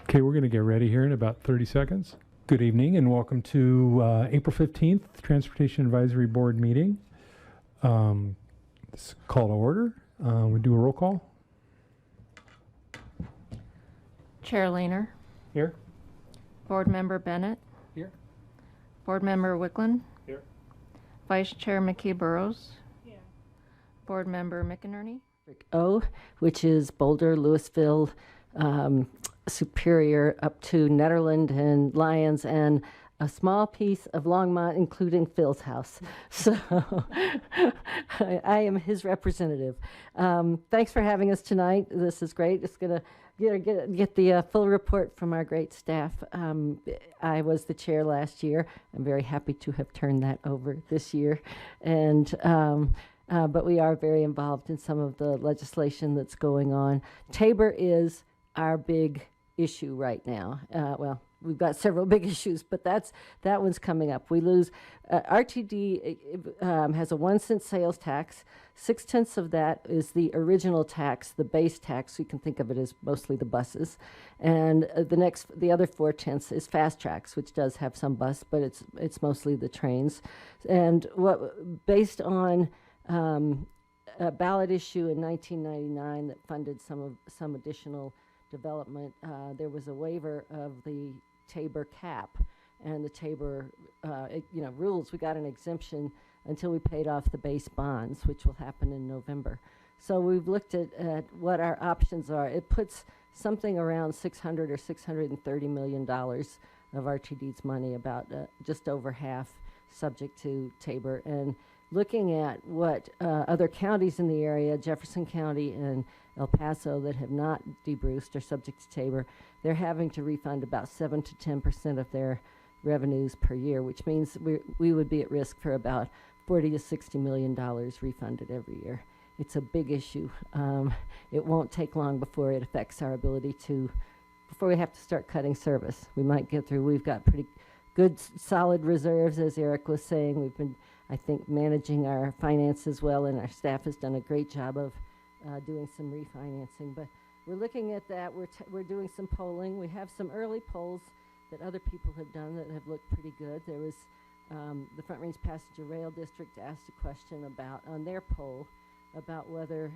Okay, we're going to get ready here in about 30 seconds. Good evening and welcome to April 15th Transportation Advisory Board meeting. This is call to order. We do a roll call. Chair Lehner. Here. Board Member Bennett. Here. Board Member Wicklund. Here. Vice Chair McKee Burrows. Here. Board Member McInerney. O, which is Boulder, Louisville, Superior up to Netherland and Lyons, and a small piece of Longmont, including Phil's house. So I am his representative. Thanks for having us tonight. This is great. It's going to get the full report from our great staff. I was the chair last year. I'm very happy to have turned that over this year. And but we are very involved in some of the legislation that's going on. Tabor is our big issue right now. Well, we've got several big issues, but that one's coming up. We lose, RTD has a 1 cent sales tax. 6/10 of that is the original tax, the base tax. You can think of it as mostly the buses. And the other 4/10 is fast tracks, which does have some bus, but it's mostly the trains. And based on a ballot issue in 1999 that funded some additional development, there was a waiver of the Tabor cap and the Tabor rules. We got an exemption until we paid off the base bonds, which will happen in November. So we've looked at what our options are. It puts something around $600 or $630 million of RTD's money, about just over half, subject to Tabor. And looking at what other counties in the area, Jefferson County and El Paso, that have not debruced or subject to Tabor, they're having to refund about 7 to 10% of their revenues per year, which means we would be at risk for about $40 to $60 million refunded every year. It's a big issue. It won't take long before it affects our ability before we have to start cutting service. We might get through. We've got pretty good, solid reserves, as Eric was saying. We've been, I think, managing our finances well, and our staff has done a great job of doing some refinancing. But we're looking at that. We're doing some polling. We have some early polls that other people have done that have looked pretty good. There was the Front Range Passenger Rail District asked a question on their poll about whether,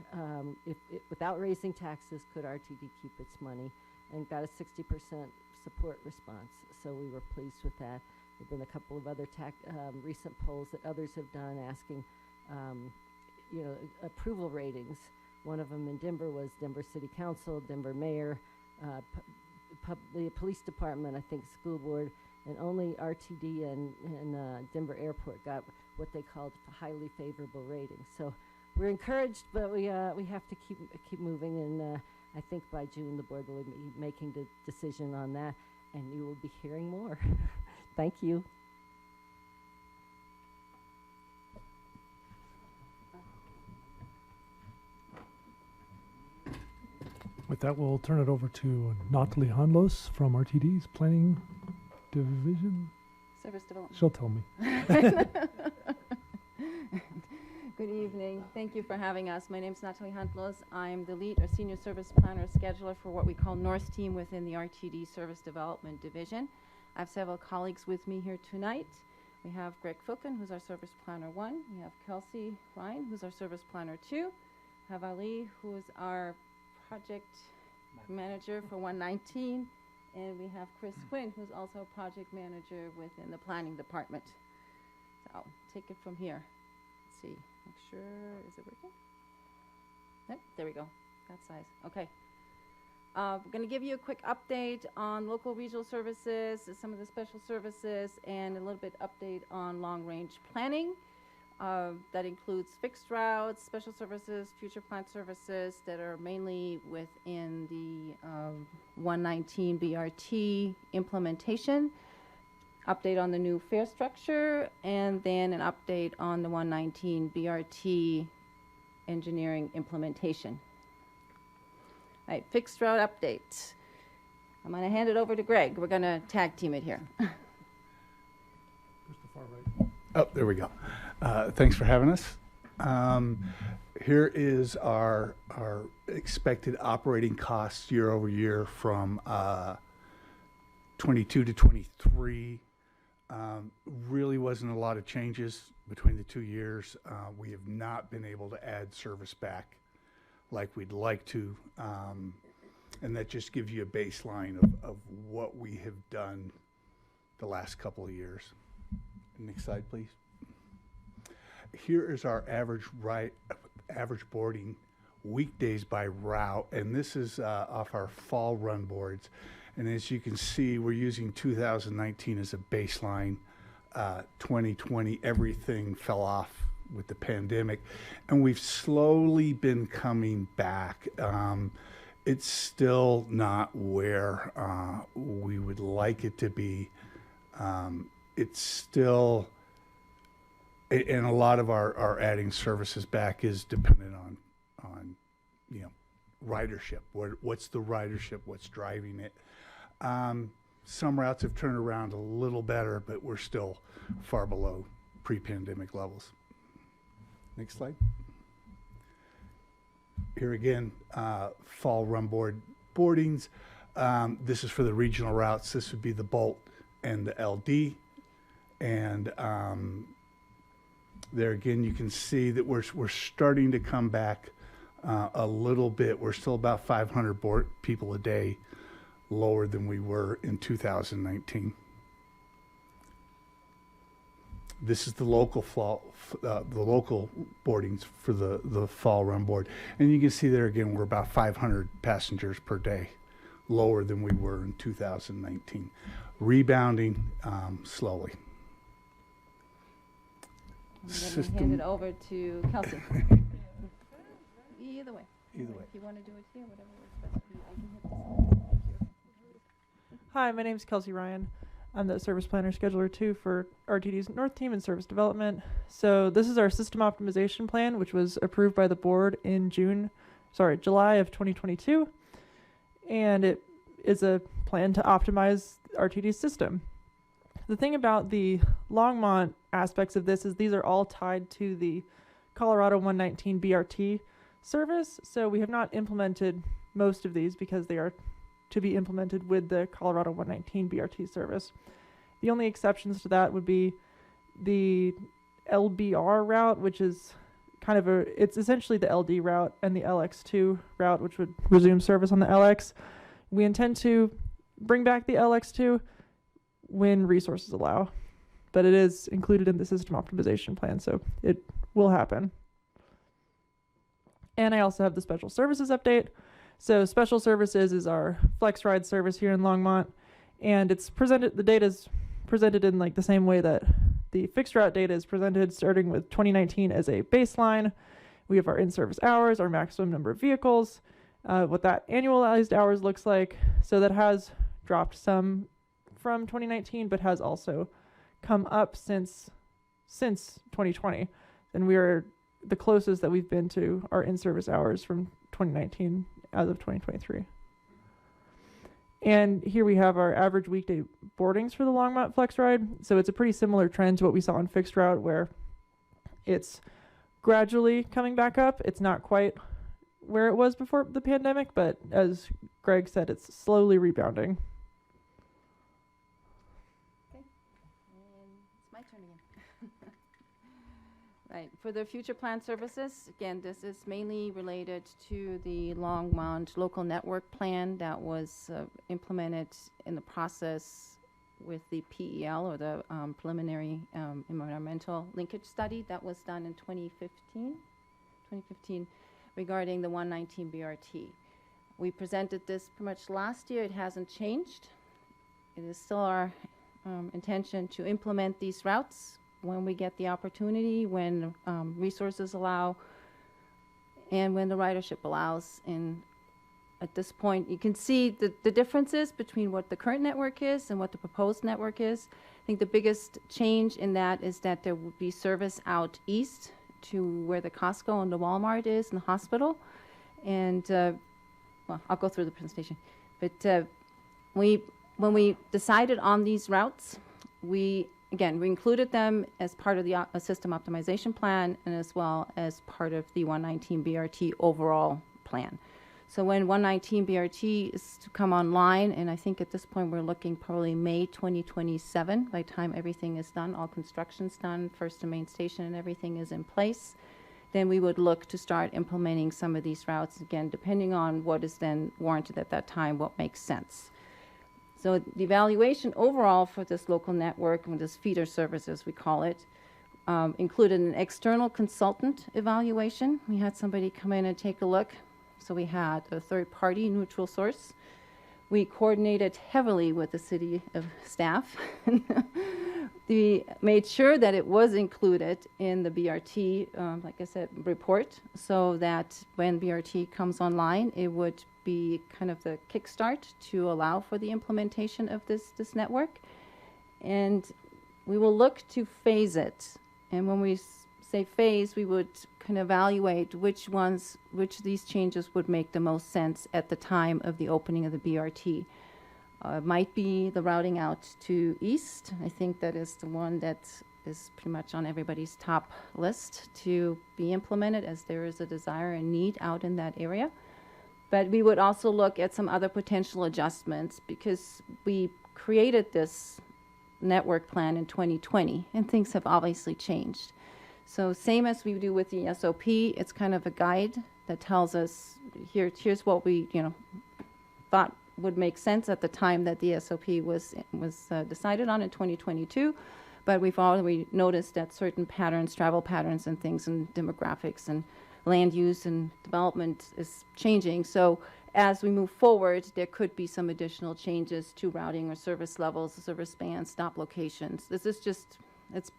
without raising taxes, could RTD keep its money, and got a 60% support response. So we were pleased with that. There have been a couple of other recent polls that others have done asking, approval ratings. One of them in Denver was Denver City Council, Denver Mayor, the police department, I think school board, and only RTD and Denver Airport got what they called highly favorable ratings. So we're encouraged, but we have to keep moving, and I think by June the board will be making the decision on that, and you will be hearing more. Thank you. With that, we'll turn it over to Natalie Hanlos from RTD's Planning Division. Service Development. She'll tell me. Good evening. Thank you for having us. My name is Natalie Handlos. I'm the lead or senior service planner scheduler for what we call North Team within the RTD Service Development Division. I have several colleagues with me here tonight. We have Greg Fulkin, who's our Service Planner 1. We have Kelsey Ryan, who's our Service Planner 2. We have Ali, who is our Project Manager for 119. And we have Chris Quinn, who's also a Project Manager within the Planning Department. So I'll take it from here. Let's see. Make sure, is it working? Yep, there we go. That size. Okay. We're going to give you a quick update on local regional services, some of the special services, and a little bit update on long-range planning. That includes fixed routes, special services, future plant services that are mainly within the 119 BRT implementation. Update on the new fare structure, and then an update on the 119 BRT engineering implementation. All right, fixed route update. I'm going to hand it over to Greg. We're going to tag team it here. Just the far right. Oh, there we go. Thanks for having us. Here is our expected operating costs year over year from 22 to 23. Really wasn't a lot of changes between the 2 years. We have not been able to add service back like we'd like to. And that just gives you a baseline of what we have done the last couple of years. Next slide, please. Here is our average boarding weekdays by route, and this is off our fall run boards. And as you can see, we're using 2019 as a baseline. 2020, everything fell off with the pandemic, and we've slowly been coming back. It's still not where we would like it to be. It's still, and a lot of our adding services back is dependent on ridership. What's the ridership? What's driving it? Some routes have turned around a little better, but we're still far below pre-pandemic levels. Next slide. Here again, fall run boardings. This is for the regional routes. This would be the Bolt and the LD. And there again, you can see that we're starting to come back a little bit. We're still about 500 people a day lower than we were in 2019. This is the local local boardings for the fall run board, and you can see there again we're about 500 passengers per day lower than we were in 2019, rebounding slowly. I'm going to hand it over to Kelsey. Either way. Either way. If you want to do it here, whatever works best for you. I can hit this one. Hi, my name is Kelsey Ryan. I'm the Service Planner Scheduler 2 for RTD's North Team and Service Development. So this is our system optimization plan, which was approved by the board in July of 2022. And it is a plan to optimize RTD's system. The thing about the Longmont aspects of this is these are all tied to the Colorado 119 BRT service. So we have not implemented most of these because they are to be implemented with the Colorado 119 BRT service. The only exceptions to that would be the LBR route, which is it's essentially the LD route, and the LX2 route, which would resume service on the LX. We intend to bring back the LX2 when resources allow, but it is included in the system optimization plan, so it will happen. And I also have the special services update. So special services is our flex ride service here in Longmont, and the data is presented in like the same way that the fixed route data is presented, starting with 2019 as a baseline. We have our in-service hours, our maximum number of vehicles, what that annualized hours looks like. So that has dropped some from 2019, but has also come up since 2020. And we are the closest that we've been to our in-service hours from 2019 as of 2023. And here we have our average weekday boardings for the Longmont Flex Ride. So it's a pretty similar trend to what we saw on fixed route, where it's gradually coming back up. It's not quite where it was before the pandemic, but as Greg said, it's slowly rebounding. Okay. And it's my turn again. Right. For the future plan services, again, this is mainly related to the Longmont local network plan that was implemented in the process with the PEL, or the preliminary environmental linkage study that was done in 2015 regarding the 119 BRT. We presented this pretty much last year. It hasn't changed. It is still our intention to implement these routes when we get the opportunity, when resources allow, and when the ridership allows. And at this point, you can see the differences between what the current network is and what the proposed network is. I think the biggest change in that is that there will be service out east to where the Costco and the Walmart is, and the hospital. And, well, I'll go through the presentation. But when we decided on these routes, we again, we included them as part of the system optimization plan and as well as part of the 119 BRT overall plan. So when 119 BRT is to come online, and I think at this point we're looking probably May 2027, by the time everything is done, all construction's done, first and main station and everything is in place, then we would look to start implementing some of these routes, again, depending on what is then warranted at that time, what makes sense. So the evaluation overall for this local network, and this feeder service as we call it, included an external consultant evaluation. We had somebody come in and take a look. So we had a third-party neutral source. We coordinated heavily with the city of staff. We made sure that it was included in the BRT, like I said, report, so that when BRT comes online, it would be kind of the kickstart to allow for the implementation of this network. And we will look to phase it. And when we say phase, we would kind of evaluate which of these changes would make the most sense at the time of the opening of the BRT. It might be the routing out to east. I think that is the one that is pretty much on everybody's top list to be implemented, as there is a desire and need out in that area. But we would also look at some other potential adjustments, because we created this network plan in 2020 and things have obviously changed. So same as we do with the SOP, it's kind of a guide that tells us here's what we thought would make sense at the time that the SOP was decided on in 2022. But we've already noticed that certain patterns, travel patterns and things, and demographics and land use and development is changing. So as we move forward, there could be some additional changes to routing or service levels, service bands, stop locations. This is just, it's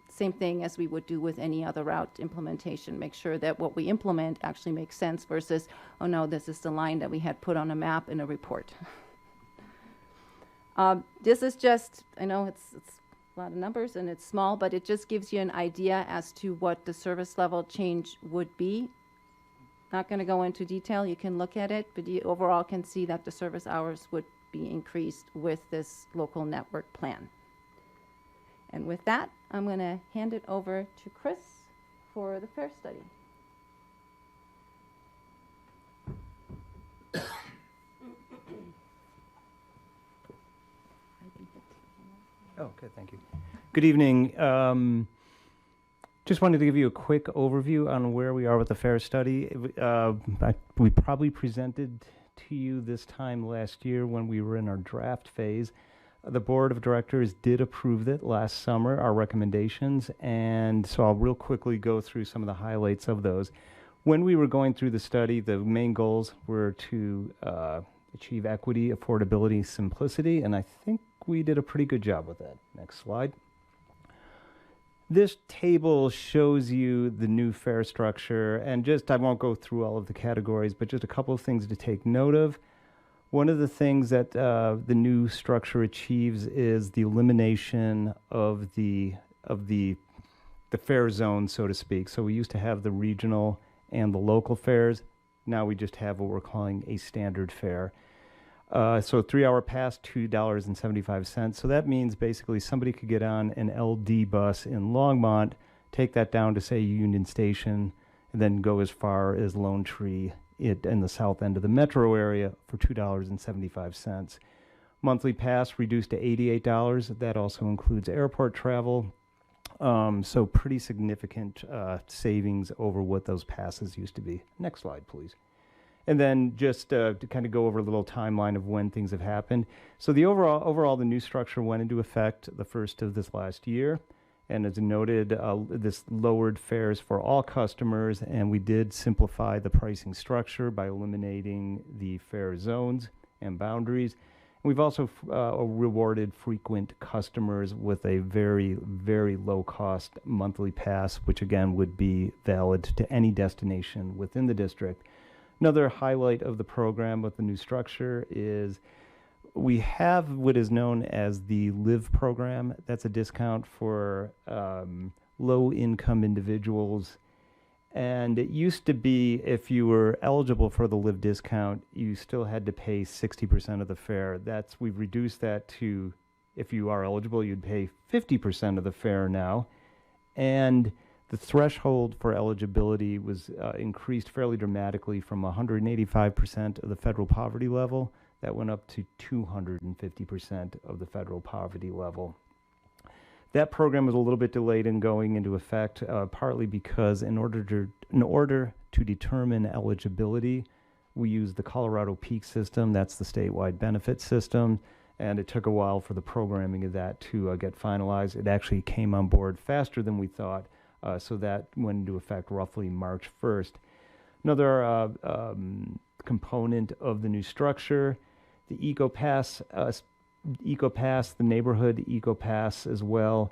same thing as we would do with any other route implementation. Make sure that what we implement actually makes sense versus, oh no, this is the line that we had put on a map in a report. This is just, I know it's a lot of numbers and it's small, but it just gives you an idea as to what the service level change would be. Not going to go into detail, you can look at it, but you overall can see that the service hours would be increased with this local network plan. And with that, I'm going to hand it over to Chris for the fare study. Oh, good, thank you. Good evening. Just wanted to give you a quick overview on where we are with the fare study. We probably presented to you this time last year when we were in our draft phase. The board of directors did approve it last summer, our recommendations, and so I'll real quickly go through some of the highlights of those. When we were going through the study, the main goals were to achieve equity, affordability, simplicity, and I think we did a pretty good job with that. Next slide. This table shows you the new fare structure, and I won't go through all of the categories, but just a couple of things to take note of. One of the things that the new structure achieves is the elimination of the fare zone, so to speak. So we used to have the regional and the local fares. Now we just have what we're calling a standard fare. So 3-hour pass, $2.75. So that means basically somebody could get on an LD bus in Longmont, take that down to, say, Union Station, and then go as far as Lone Tree in the south end of the metro area for $2.75. Monthly pass reduced to $88. That also includes airport travel. So pretty significant savings over what those passes used to be. Next slide, please. And then just to kind of go over a little timeline of when things have happened. So the overall, the new structure went into effect the first of this last year. And as noted, this lowered fares for all customers, and we did simplify the pricing structure by eliminating the fare zones and boundaries. And we've also rewarded frequent customers with a very, very low-cost monthly pass, which again would be valid to any destination within the district. Another highlight of the program with the new structure is we have what is known as the LIVE program. That's a discount for low-income individuals. And it used to be if you were eligible for the LIVE discount, you still had to pay 60% of the fare. We've reduced that to If you are eligible, you'd pay 50% of the fare now. And the threshold for eligibility was increased fairly dramatically from 185% of the federal poverty level. That went up to 250% of the federal poverty level. That program was a little bit delayed in going into effect, partly because in order to determine eligibility, we used the Colorado Peak system. That's the statewide benefit system, and it took a while for the programming of that to get finalized. It actually came on board faster than we thought, so that went into effect roughly March 1st. Another component of the new structure, the EcoPass, the neighborhood EcoPass as well.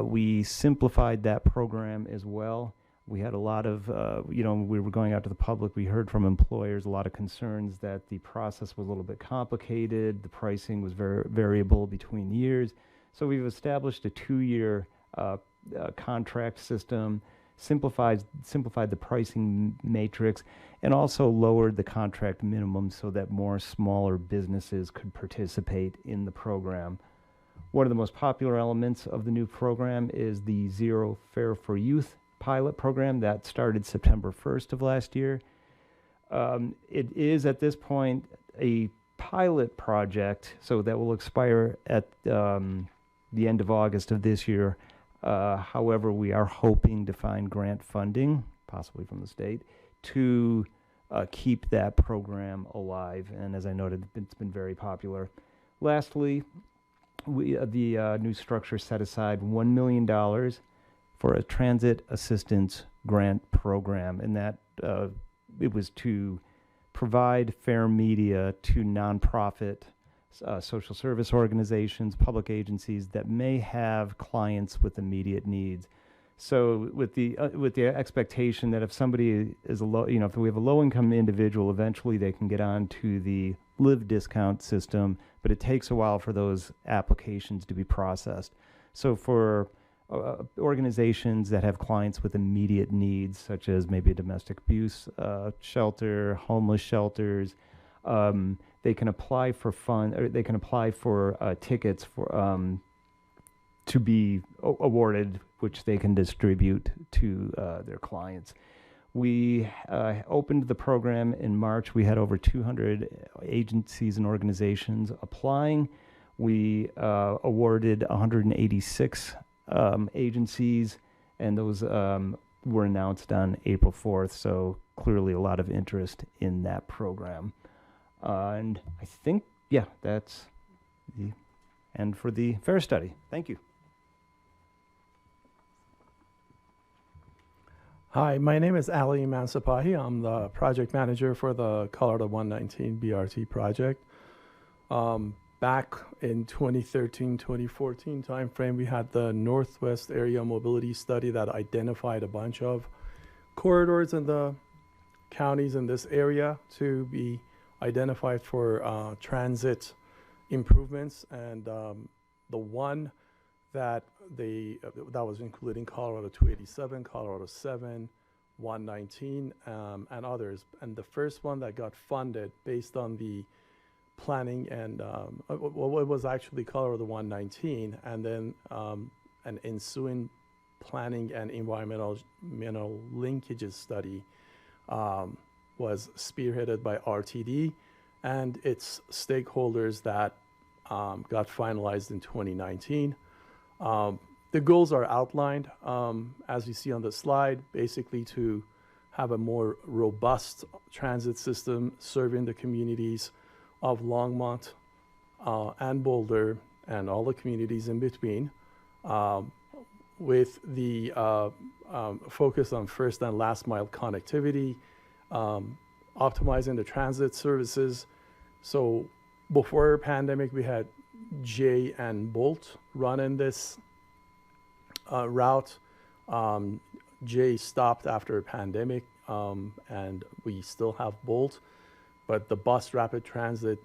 We simplified that program as well. We had a lot of, we were going out to the public. We heard from employers a lot of concerns that the process was a little bit complicated. The pricing was very variable between years. So we've established a 2-year contract system, simplified the pricing matrix, and also lowered the contract minimum so that more smaller businesses could participate in the program. One of the most popular elements of the new program is the Zero Fare for Youth pilot program that started September 1st of last year. It is at this point a pilot project, so that will expire at the end of August of this year. However, we are hoping to find grant funding, possibly from the state, to keep that program alive. And as I noted, it's been very popular. Lastly, the new structure set aside $1 million for a transit assistance grant program, and that it was to provide fair media to nonprofit social service organizations, public agencies that may have clients with immediate needs. So with the expectation that if somebody is if we have a low-income individual, eventually they can get onto the Live discount system, but it takes a while for those applications to be processed. So for organizations that have clients with immediate needs, such as maybe a domestic abuse shelter, homeless shelters, they can apply for tickets for to be awarded, which they can distribute to their clients. We opened the program in March. We had over 200 agencies and organizations applying. We awarded 186 agencies, and those were announced on April 4th, so clearly a lot of interest in that program. And I think, that's the end for the fare study. Thank you. Hi, my name is Ali Mansapahi. I'm the project manager for the Colorado 119 BRT project. Back in 2013-2014 timeframe, we had the Northwest Area Mobility Study that identified a bunch of corridors in the counties in this area to be identified for transit improvements, and the one that was including Colorado 287, Colorado 7, 119, and others. And the first one that got funded based on the planning and it was actually Colorado 119, and then an ensuing planning and environmental linkages study was spearheaded by RTD and its stakeholders that got finalized in 2019. The goals are outlined, as you see on the slide, basically to have a more robust transit system serving the communities of Longmont and Boulder and all the communities in between, with the focus on first and last mile connectivity, optimizing the transit services. So before pandemic, we had J and Bolt running this route. J stopped after a pandemic, and we still have Bolt, but the bus rapid transit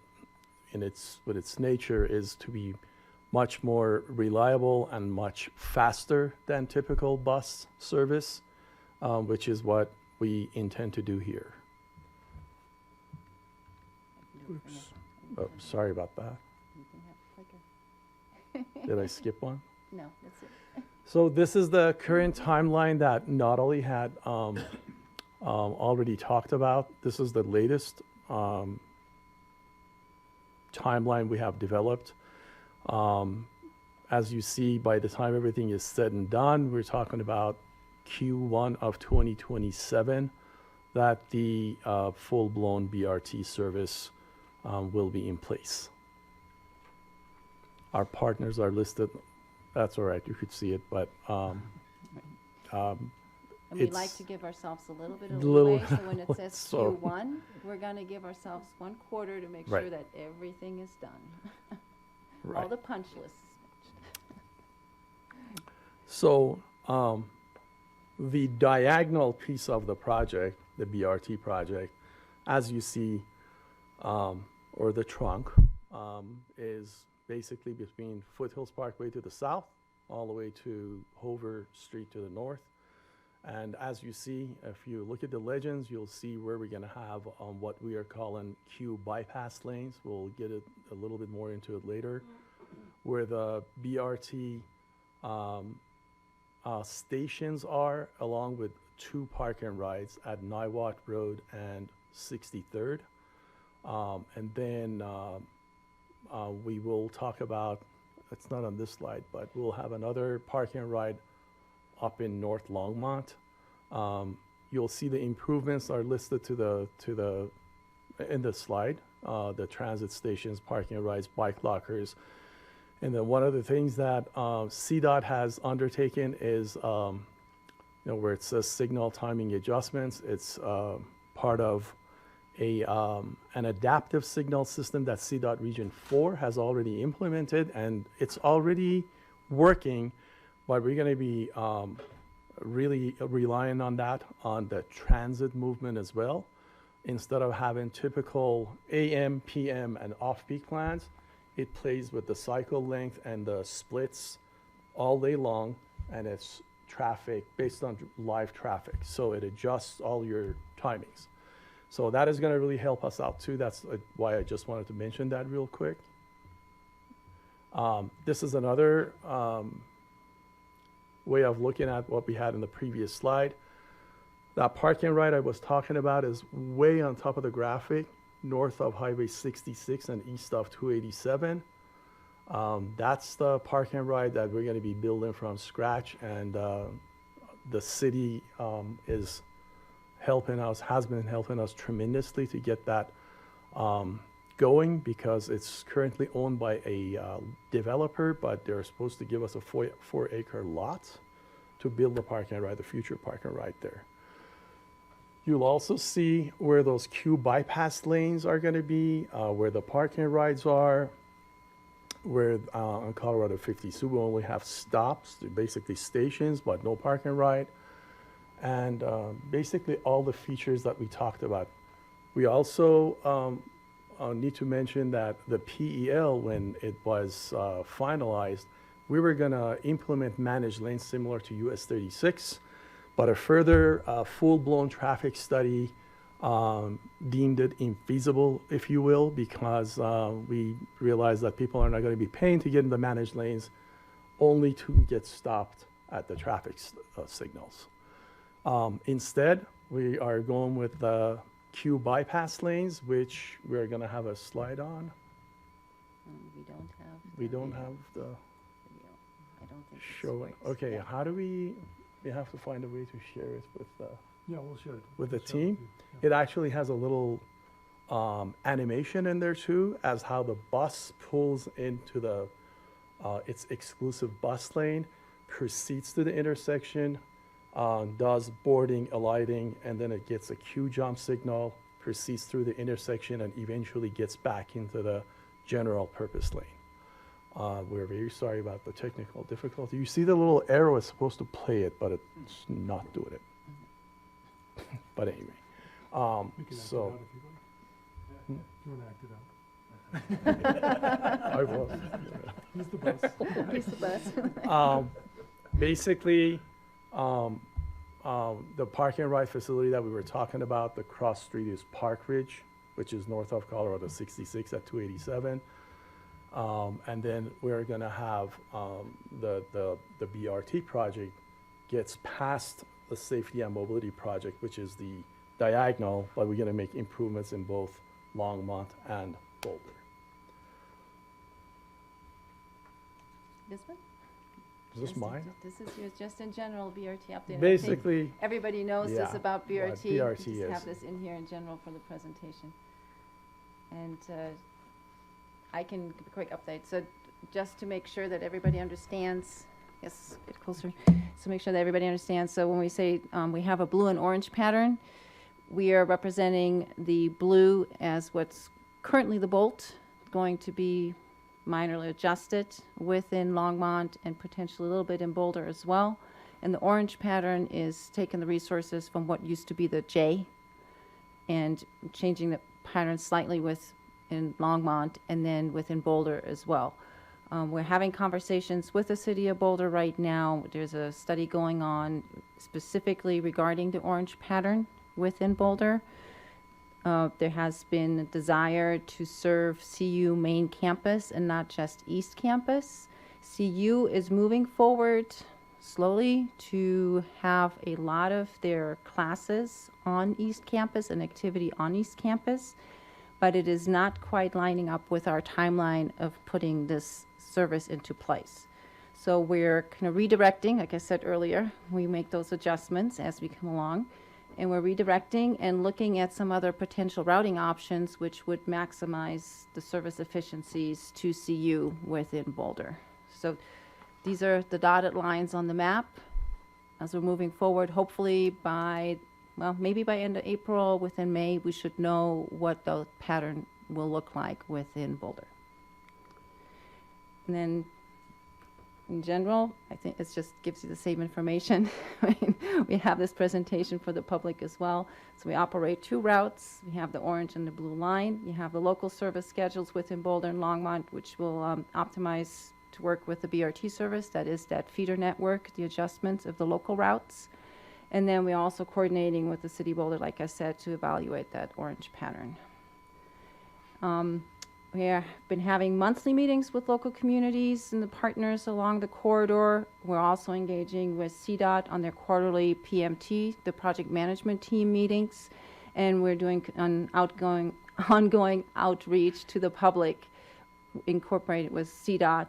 with its nature is to be much more reliable and much faster than typical bus service, which is what we intend to do here. Oops. Oh, sorry about that. Did I skip one? No, that's it. So this is the current timeline that Natalie had already talked about. This is the latest timeline we have developed. As you see, by the time everything is said and done, we're talking about Q1 of 2027 that the full-blown BRT service will be in place. Our partners are listed. That's all right, you could see it, but And we like it's to give ourselves a little bit of little leeway, so when it says so- Q1, we're gonna give ourselves 1 quarter to make Right. sure that everything is done. All right. the punch lists. So the diagonal piece of the project, the BRT project, as you see, or the trunk, is basically between Foothills Parkway to the south, all the way to Hoover Street to the north. And as you see, if you look at the legends, you'll see where we're gonna have what we are calling Q bypass lanes. We'll get it a little bit more into it later, where the BRT stations are, along with 2 park and rides at Niwot Road and 63rd. And then we will talk about, it's not on this slide, but we'll have another park and ride up in North Longmont. You'll see the improvements are listed in the slide, the transit stations, parking and rides, bike lockers. And then one of the things that CDOT has undertaken is, where it says signal timing adjustments, it's part of an adaptive signal system that CDOT Region 4 has already implemented, and it's already working, but we're going to be really relying on that on the transit movement as well. Instead of having typical AM, PM, and off-peak plans, it plays with the cycle length and the splits all day long, and it's traffic based on live traffic. So it adjusts all your timings. So that is going to really help us out too. That's why I just wanted to mention that real quick. This is another way of looking at what we had in the previous slide. That parking right I was talking about is way on top of the graphic, north of Highway 66 and east of 287. That's the parking right that we're going to be building from scratch, and the city is helping us, has been helping us tremendously to get that going, because it's currently owned by a developer, but they're supposed to give us a 4-acre lot to build the parking right, the future parking right there. You'll also see where those Q bypass lanes are going to be, where the parking rides are, where on Colorado 52 we only have stops, basically stations, but no parking ride. And basically all the features that we talked about. We also need to mention that the PEL, when it was finalized, we were going to implement managed lanes similar to US 36, but a further full-blown traffic study deemed it infeasible, if you will, because we realized that people are not going to be paying to get in the managed lanes, only to get stopped at the traffic signals. Instead, we are going with the Q bypass lanes, which we're going to have a slide on. We don't have. We don't have the Video. I don't think it's showing. works. Okay, Yeah. how do we have to find a way to share it with Yeah, we'll share it. with the We'll share it team? with you. Yeah. It actually has a little animation in there too, as how the bus pulls into the its exclusive bus lane, proceeds to the intersection, does boarding, alighting, and then it gets a Q jump signal, proceeds through the intersection, and eventually gets back into the general purpose lane. We're very sorry about the technical difficulty. You see the little arrow is supposed to play it, but it's not doing it. But anyway, We can act it so out if you want. You want to act it out? I was. He's the boss. He's the best. Basically, the park and ride facility that we were talking about, the cross street is Park Ridge, which is north of Colorado 66 at 287. And then we're going to have the BRT project gets past the safety and mobility project, which is the diagonal, but we're going to make improvements in both Longmont and Boulder. This one? Is this mine? This is yours, just in general, BRT update. I think Basically, everybody knows this yeah, about what BRT. BRT Just is. have this in here in general for the presentation. And I can give a quick update. So just to make sure that everybody understands, yes, get closer. So make sure that everybody understands. So when we say we have a blue and orange pattern, we are representing the blue as what's currently the bolt, going to be minorly adjusted within Longmont and potentially a little bit in Boulder as well. And the orange pattern is taking the resources from what used to be the J and changing the pattern slightly within Longmont and then within Boulder as well. We're having conversations with the city of Boulder right now. There's a study going on specifically regarding the orange pattern within Boulder. There has been a desire to serve CU main campus and not just East Campus. CU is moving forward slowly to have a lot of their classes on East Campus and activity on East Campus, but it is not quite lining up with our timeline of putting this service into place. So we're kind of redirecting, like I said earlier, we make those adjustments as we come along. And we're redirecting and looking at some other potential routing options which would maximize the service efficiencies to CU within Boulder. So these are the dotted lines on the map as we're moving forward. Hopefully by, well, maybe by end of April, within May, we should know what the pattern will look like within Boulder. And then in general, I think it just gives you the same information. I mean, we have this presentation for the public as well. So we operate 2 routes. We have the orange and the blue line. You have the local service schedules within Boulder and Longmont, which will optimize to work with the BRT service. That is that feeder network, the adjustments of the local routes. And then we're also coordinating with the city of Boulder, like I said, to evaluate that orange pattern. We have been having monthly meetings with local communities and the partners along the corridor. We're also engaging with CDOT on their quarterly PMT, the project management team meetings, and we're doing an ongoing outreach to the public, incorporated with CDOT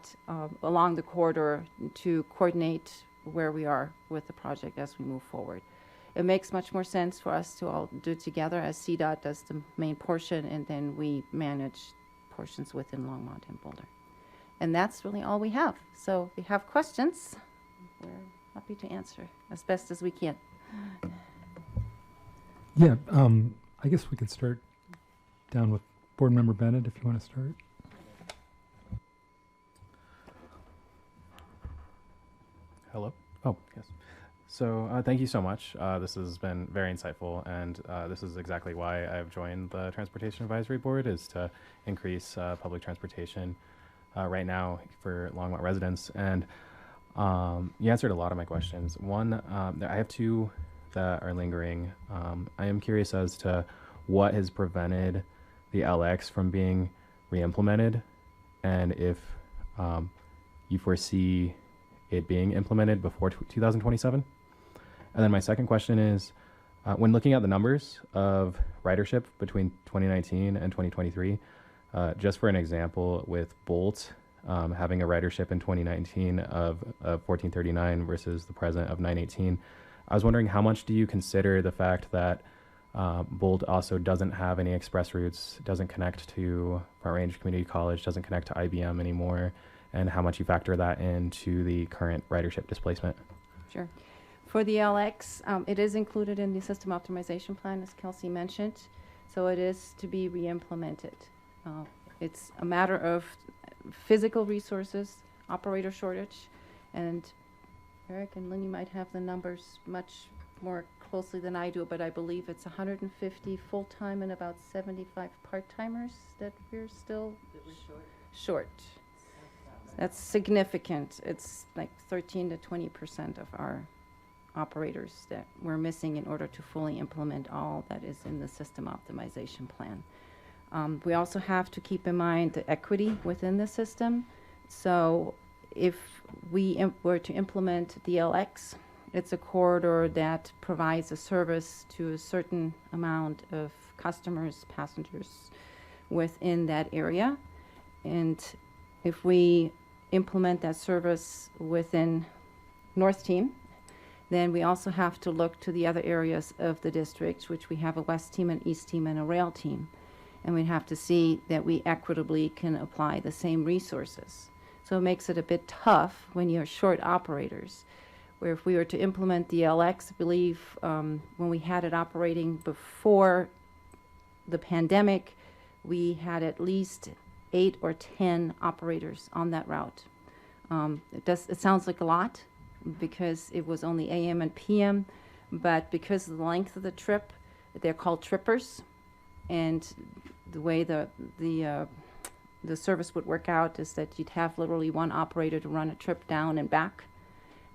along the corridor to coordinate where we are with the project as we move forward. It makes much more sense for us to all do it together, as CDOT does the main portion, and then we manage portions within Longmont and Boulder. And that's really all we have. So if you have questions, we're happy to answer as best as we can. Yeah, I guess we could start down with Board Member Bennett if you want to start. Hello? Oh, yes. So thank you so much. This has been very insightful, and this is exactly why I've joined the Transportation Advisory Board, is to increase public transportation right now for Longmont residents. And you answered a lot of my questions. One, I have 2 that are lingering. I am curious as to what has prevented the LX from being re-implemented, and if you foresee it being implemented before 2027. And then my second question is, when looking at the numbers of ridership between 2019 and 2023, just for an example, with Bolt having a ridership in 2019 of 1439 versus the present of 918, I was wondering, how much do you consider the fact that Bolt also doesn't have any express routes, doesn't connect to Front Range Community College, doesn't connect to IBM anymore, and how much you factor that into the current ridership displacement? Sure. For the LX, it is included in the system optimization plan, as Kelsey mentioned, so it is to be re-implemented. It's a matter of physical resources, operator shortage, and Eric and Lynn, you might have the numbers much more closely than I do, but I believe it's 150 full-time and about 75 part-timers that we're still short. That's significant. It's like 13 to 20% of our operators that we're missing in order to fully implement all that is in the system optimization plan. We also have to keep in mind the equity within the system. So if we were to implement DLX, it's a corridor that provides a service to a certain amount of customers, passengers within that area. And if we implement that service within North Team, then we also have to look to the other areas of the district, which we have a West Team, an East Team, and a Rail Team. And we have to see that we equitably can apply the same resources. So it makes it a bit tough when you're short operators, where if we were to implement the LX, I believe when we had it operating before the pandemic, we had at least 8 or 10 operators on that route. It sounds like a lot because it was only AM and PM, but because of the length of the trip, they're called trippers. And the way the service would work out is that you'd have literally one operator to run a trip down and back.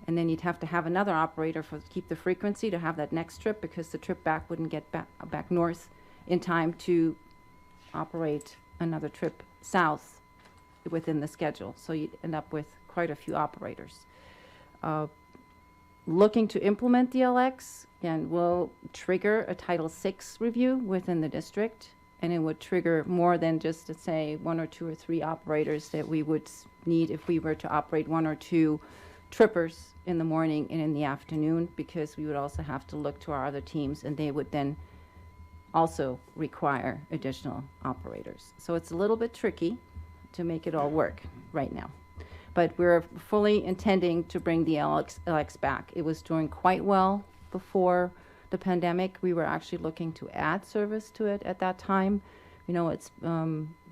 And then you'd have to have another operator to keep the frequency to have that next trip, because the trip back wouldn't get back north in time to operate another trip south within the schedule. So you'd end up with quite a few operators. Looking to implement DLX, and will trigger a Title VI review within the district, and it would trigger more than just to say 1 or 2 or 3 operators that we would need if we were to operate 1 or 2 trippers in the morning and in the afternoon, because we would also have to look to our other teams, and they would then also require additional operators. So it's a little bit tricky to make it all work right now. But we're fully intending to bring the LX back. It was doing quite well before the pandemic. We were actually looking to add service to it at that time. You know, it's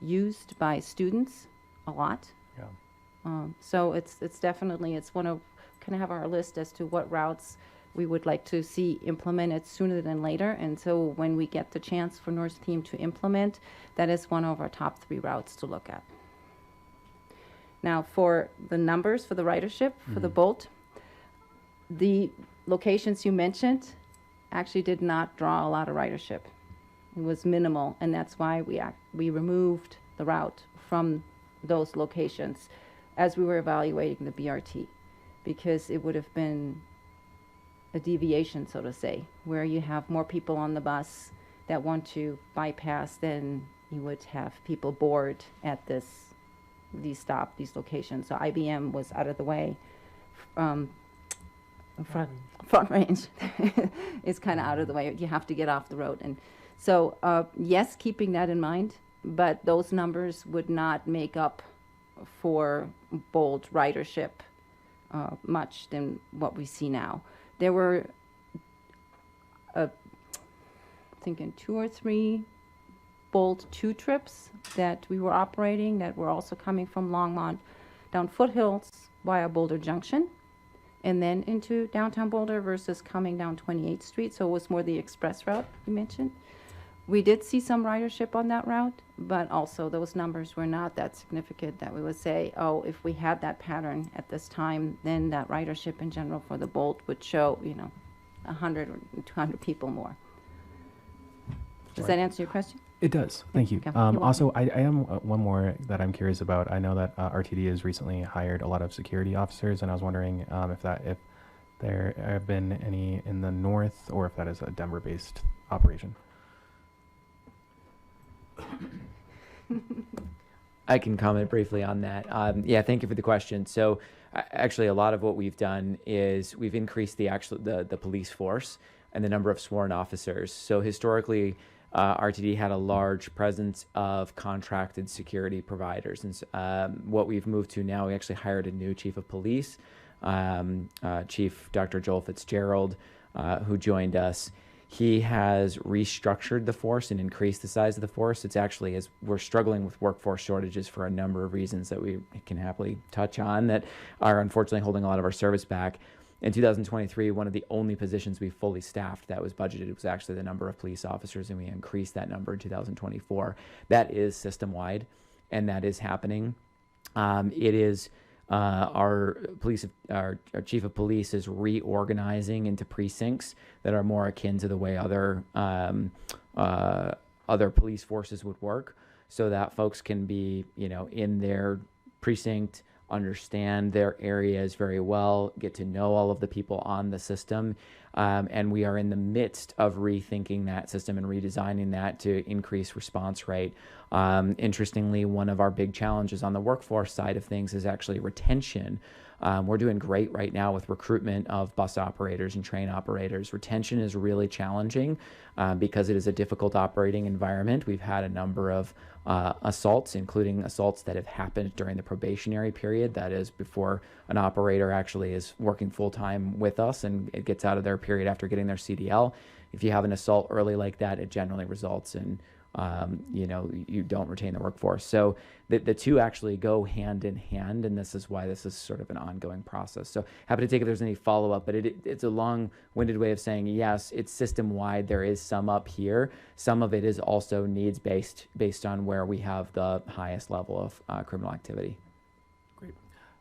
used by students a lot. Yeah. So it's definitely, it's one of, kind of have our list as to what routes we would like to see implemented sooner than later. And so when we get the chance for North Team to implement, that is one of our top 3 routes to look at. Now, for the numbers for the ridership, for the Bolt, the locations you mentioned actually did not draw a lot of ridership. It was minimal, and that's why we removed the route from those locations as we were evaluating the BRT, because it would have been a deviation, so to say, where you have more people on the bus that want to bypass than you would have people board at these locations. So IBM was out of the way. Front range is kind of out of the way. You have to get off the road. And so, yes, keeping that in mind, but those numbers would not make up for Bolt ridership much than what we see now. There were, I think, 2 or 3 Bolt 2 trips that we were operating that were also coming from Longmont down Foothills via Boulder Junction and then into downtown Boulder versus coming down 28th Street. So it was more the express route you mentioned. We did see some ridership on that route, but also those numbers were not that significant that we would say, oh, if we had that pattern at this time, then that ridership in general for the Bolt would show, 100 or 200 people more. Does that answer your question? It does. Thank you. Okay. You're Also, I am one more that I'm curious about. I know that RTD has recently hired a lot of security officers, and I was wondering if there have been any in the north, or if that is a Denver-based operation. I can comment briefly on that. Yeah, thank you for the question. So actually, a lot of what we've done is we've increased the police force and the number of sworn officers. So historically, RTD had a large presence of contracted security providers. And what we've moved to now, we actually hired a new chief of police, Chief Dr. Joel Fitzgerald, who joined us. He has restructured the force and increased the size of the force. It's actually, as we're struggling with workforce shortages for a number of reasons that we can happily touch on that are unfortunately holding a lot of our service back. In 2023, one of the only positions we fully staffed that was budgeted was actually the number of police officers, and we increased that number in 2024. That is system-wide, and that is happening. It is our chief of police is reorganizing into precincts that are more akin to the way other other police forces would work, so that folks can be, in their precinct, understand their areas very well, get to know all of the people on the system. And we are in the midst of rethinking that system and redesigning that to increase response rate. Interestingly, one of our big challenges on the workforce side of things is actually retention. We're doing great right now with recruitment of bus operators and train operators. Retention is really challenging because it is a difficult operating environment. We've had a number of assaults, including assaults that have happened during the probationary period. That is before an operator actually is working full-time with us and it gets out of their period after getting their CDL. If you have an assault early like that, it generally results in you don't retain the workforce. So the two actually go hand in hand, and this is why this is sort of an ongoing process. So happy to take if there's any follow-up, but it's a long-winded way of saying, yes, it's system-wide. There is some up here. Some of it is also needs-based, based on where we have the highest level of criminal activity. Great.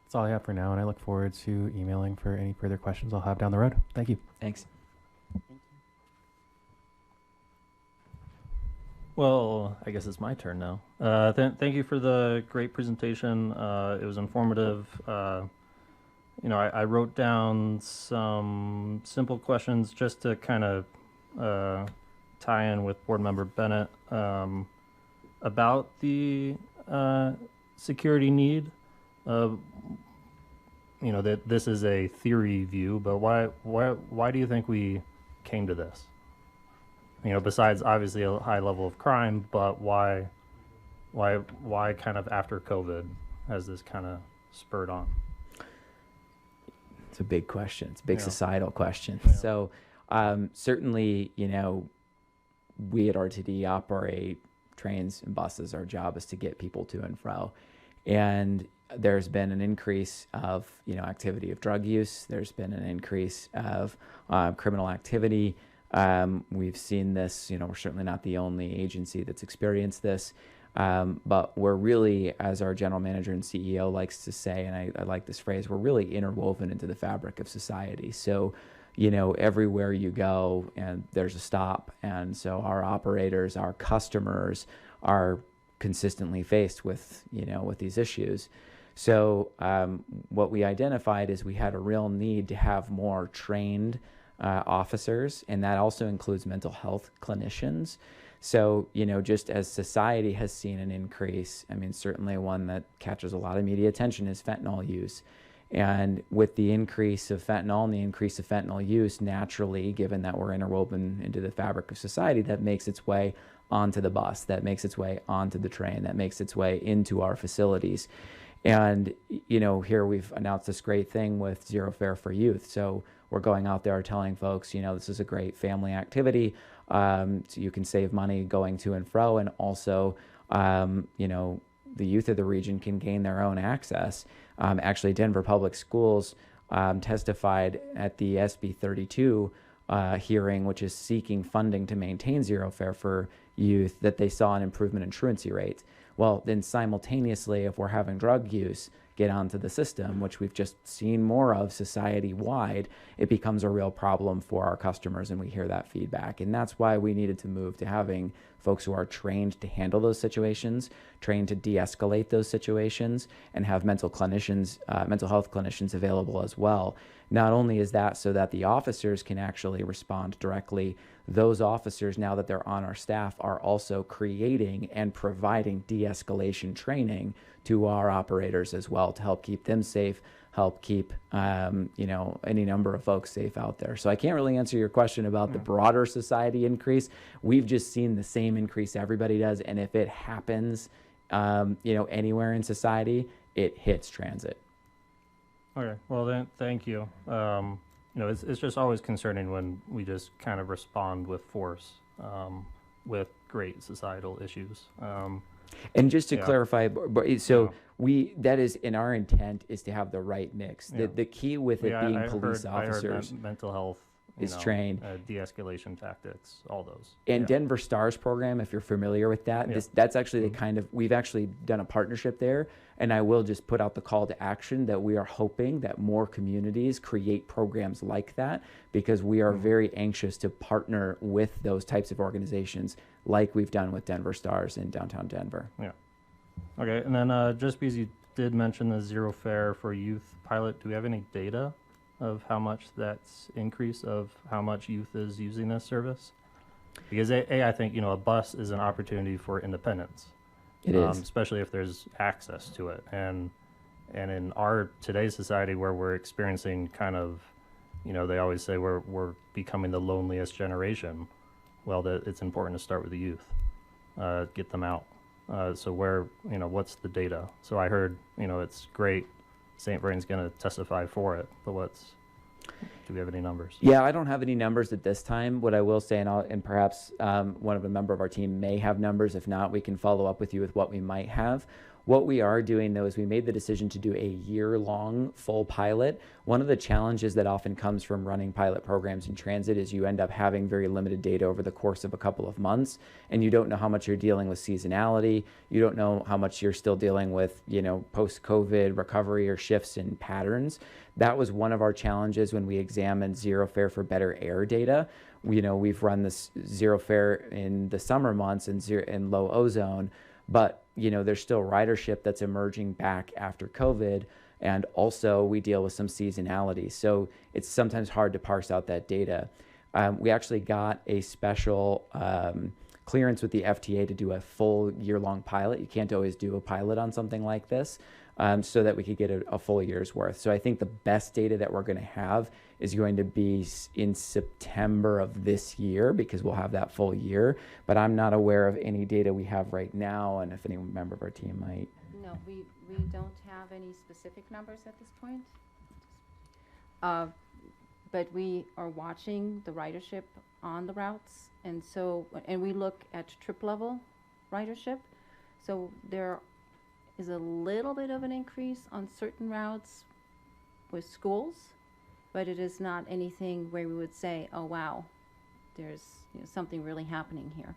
That's all I have for now, and I look forward to emailing for any further questions I'll have down the road. Thank you. Thanks. Well, I guess it's my turn now. Thank you for the great presentation. It was informative. I wrote down some simple questions just to kind of tie in with Board Member Bennett about the security need. That this is a theory view, but why do you think we came to this? Besides obviously a high level of crime, but why kind of after COVID has this kind of spurred on? It's a big question. It's a big societal question. Yeah. So certainly, we at RTD operate trains and buses. Our job is to get people to and fro. And there's been an increase of, activity of drug use. There's been an increase of criminal activity. We've seen this, we're certainly not the only agency that's experienced this, but we're really, as our general manager and CEO likes to say, and I like this phrase, we're really interwoven into the fabric of society. So, everywhere you go and there's a stop. And so our operators, our customers are consistently faced with, with these issues. So what we identified is we had a real need to have more trained officers, and that also includes mental health clinicians. So, just as society has seen an increase, certainly one that catches a lot of media attention is fentanyl use. And with the increase of fentanyl and the increase of fentanyl use, naturally, given that we're interwoven into the fabric of society, that makes its way onto the bus, that makes its way onto the train, that makes its way into our facilities. And, here we've announced this great thing with Zero Fare for Youth. So we're going out there telling folks, this is a great family activity. So you can save money going to and fro. And also, the youth of the region can gain their own access. Actually, Denver Public Schools testified at the SB 32 hearing, which is seeking funding to maintain Zero Fare for Youth, that they saw an improvement in truancy rates. Well, then simultaneously, if we're having drug use get onto the system, which we've just seen more of society-wide, it becomes a real problem for our customers, and we hear that feedback. And that's why we needed to move to having folks who are trained to handle those situations, trained to de-escalate those situations, and have mental health clinicians available as well. Not only is that so that the officers can actually respond directly, those officers, now that they're on our staff, are also creating and providing de-escalation training to our operators as well to help keep them safe, help keep any number of folks safe out there. So I can't really answer your question about the broader society increase. We've just seen the same increase everybody does, and if it happens anywhere in society, it hits transit. Okay, well then, thank you. It's just always concerning when we just kind of respond with force with great societal issues. And just to clarify, that is in our intent is to have the right mix. The key with it being police officers, I heard mental health is trained, de-escalation tactics, all those. And Denver STARS program, if you're familiar with that, that's actually the kind of, we've actually done a partnership there, And I will just put out the call to action that we are hoping that more communities create programs like that, because we are very anxious to partner with those types of organizations like we've done with Denver Stars in downtown Denver. Yeah. Okay, and then just because you did mention the zero fare for youth pilot, do we have any data of how much that's increase of how much youth is using this service? Because I think, a bus is an opportunity for independence. It is. Especially if there's access to it. And in our today's society where we're experiencing kind of, they always say we're becoming the loneliest generation. Well, it's important to start with the youth, get them out. So what's the data? So I heard, it's great. St. Vrain's going to testify for it, but do we have any numbers? Yeah, I don't have any numbers at this time. What I will say, and perhaps one of a member of our team may have numbers. If not, we can follow up with you with what we might have. What we are doing, though, is we made the decision to do a year-long full pilot. One of the challenges that often comes from running pilot programs in transit is you end up having very limited data over the course of a couple of months, and you don't know how much you're dealing with seasonality. You don't know how much you're still dealing with, post-COVID recovery or shifts in patterns. That was one of our challenges when we examined zero fare for better air data. We've run this zero fare in the summer months and in low ozone, but there's still ridership that's emerging back after COVID, and also we deal with some seasonality. So it's sometimes hard to parse out that data. We actually got a special clearance with the FTA to do a full year-long pilot. You can't always do a pilot on something like this, so that we could get a full year's worth. So I think the best data that we're going to have is going to be in September of this year, because we'll have that full year. But I'm not aware of any data we have right now, and if any member of our team might. No, we don't have any specific numbers at this point. But we are watching the ridership on the routes, and we look at trip level ridership. So there is a little bit of an increase on certain routes with schools, but it is not anything where we would say, oh wow, there's something really happening here.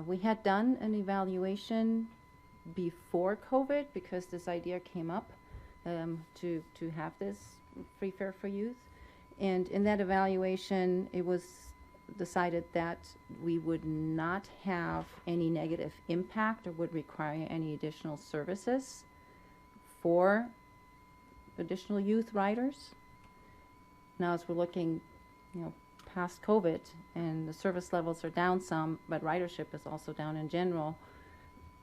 We had done an evaluation before COVID, because this idea came up to have this free fare for youth. And in that evaluation, it was decided that we would not have any negative impact or would require any additional services for additional youth riders. Now, as we're looking, past COVID, and the service levels are down some, but ridership is also down in general.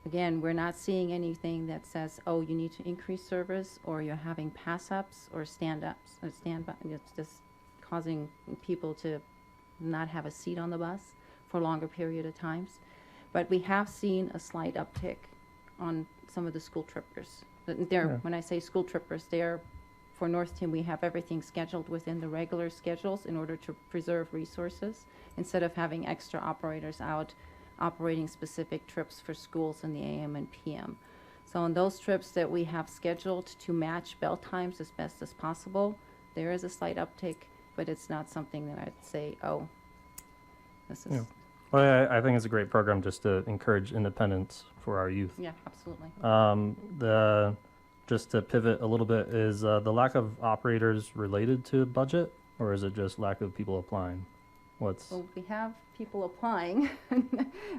Again, we're not seeing anything that says, oh, you need to increase service, or you're having pass-ups or stand-ups or stand-by. It's just causing people to not have a seat on the bus for a longer period of times. But we have seen a slight uptick on some of the school trippers. When I say school trippers, for North Team, we have everything scheduled within the regular schedules in order to preserve resources, instead of having extra operators out operating specific trips for schools in the AM and PM. So on those trips that we have scheduled to match bell times as best as possible, there is a slight uptick, but it's not something that I'd say, oh, this is... Yeah. Well, I think it's a great program just to encourage independence for our youth. Yeah, absolutely. Just to pivot a little bit, is the lack of operators related to budget, or is it just lack of people applying? Well, we have people applying.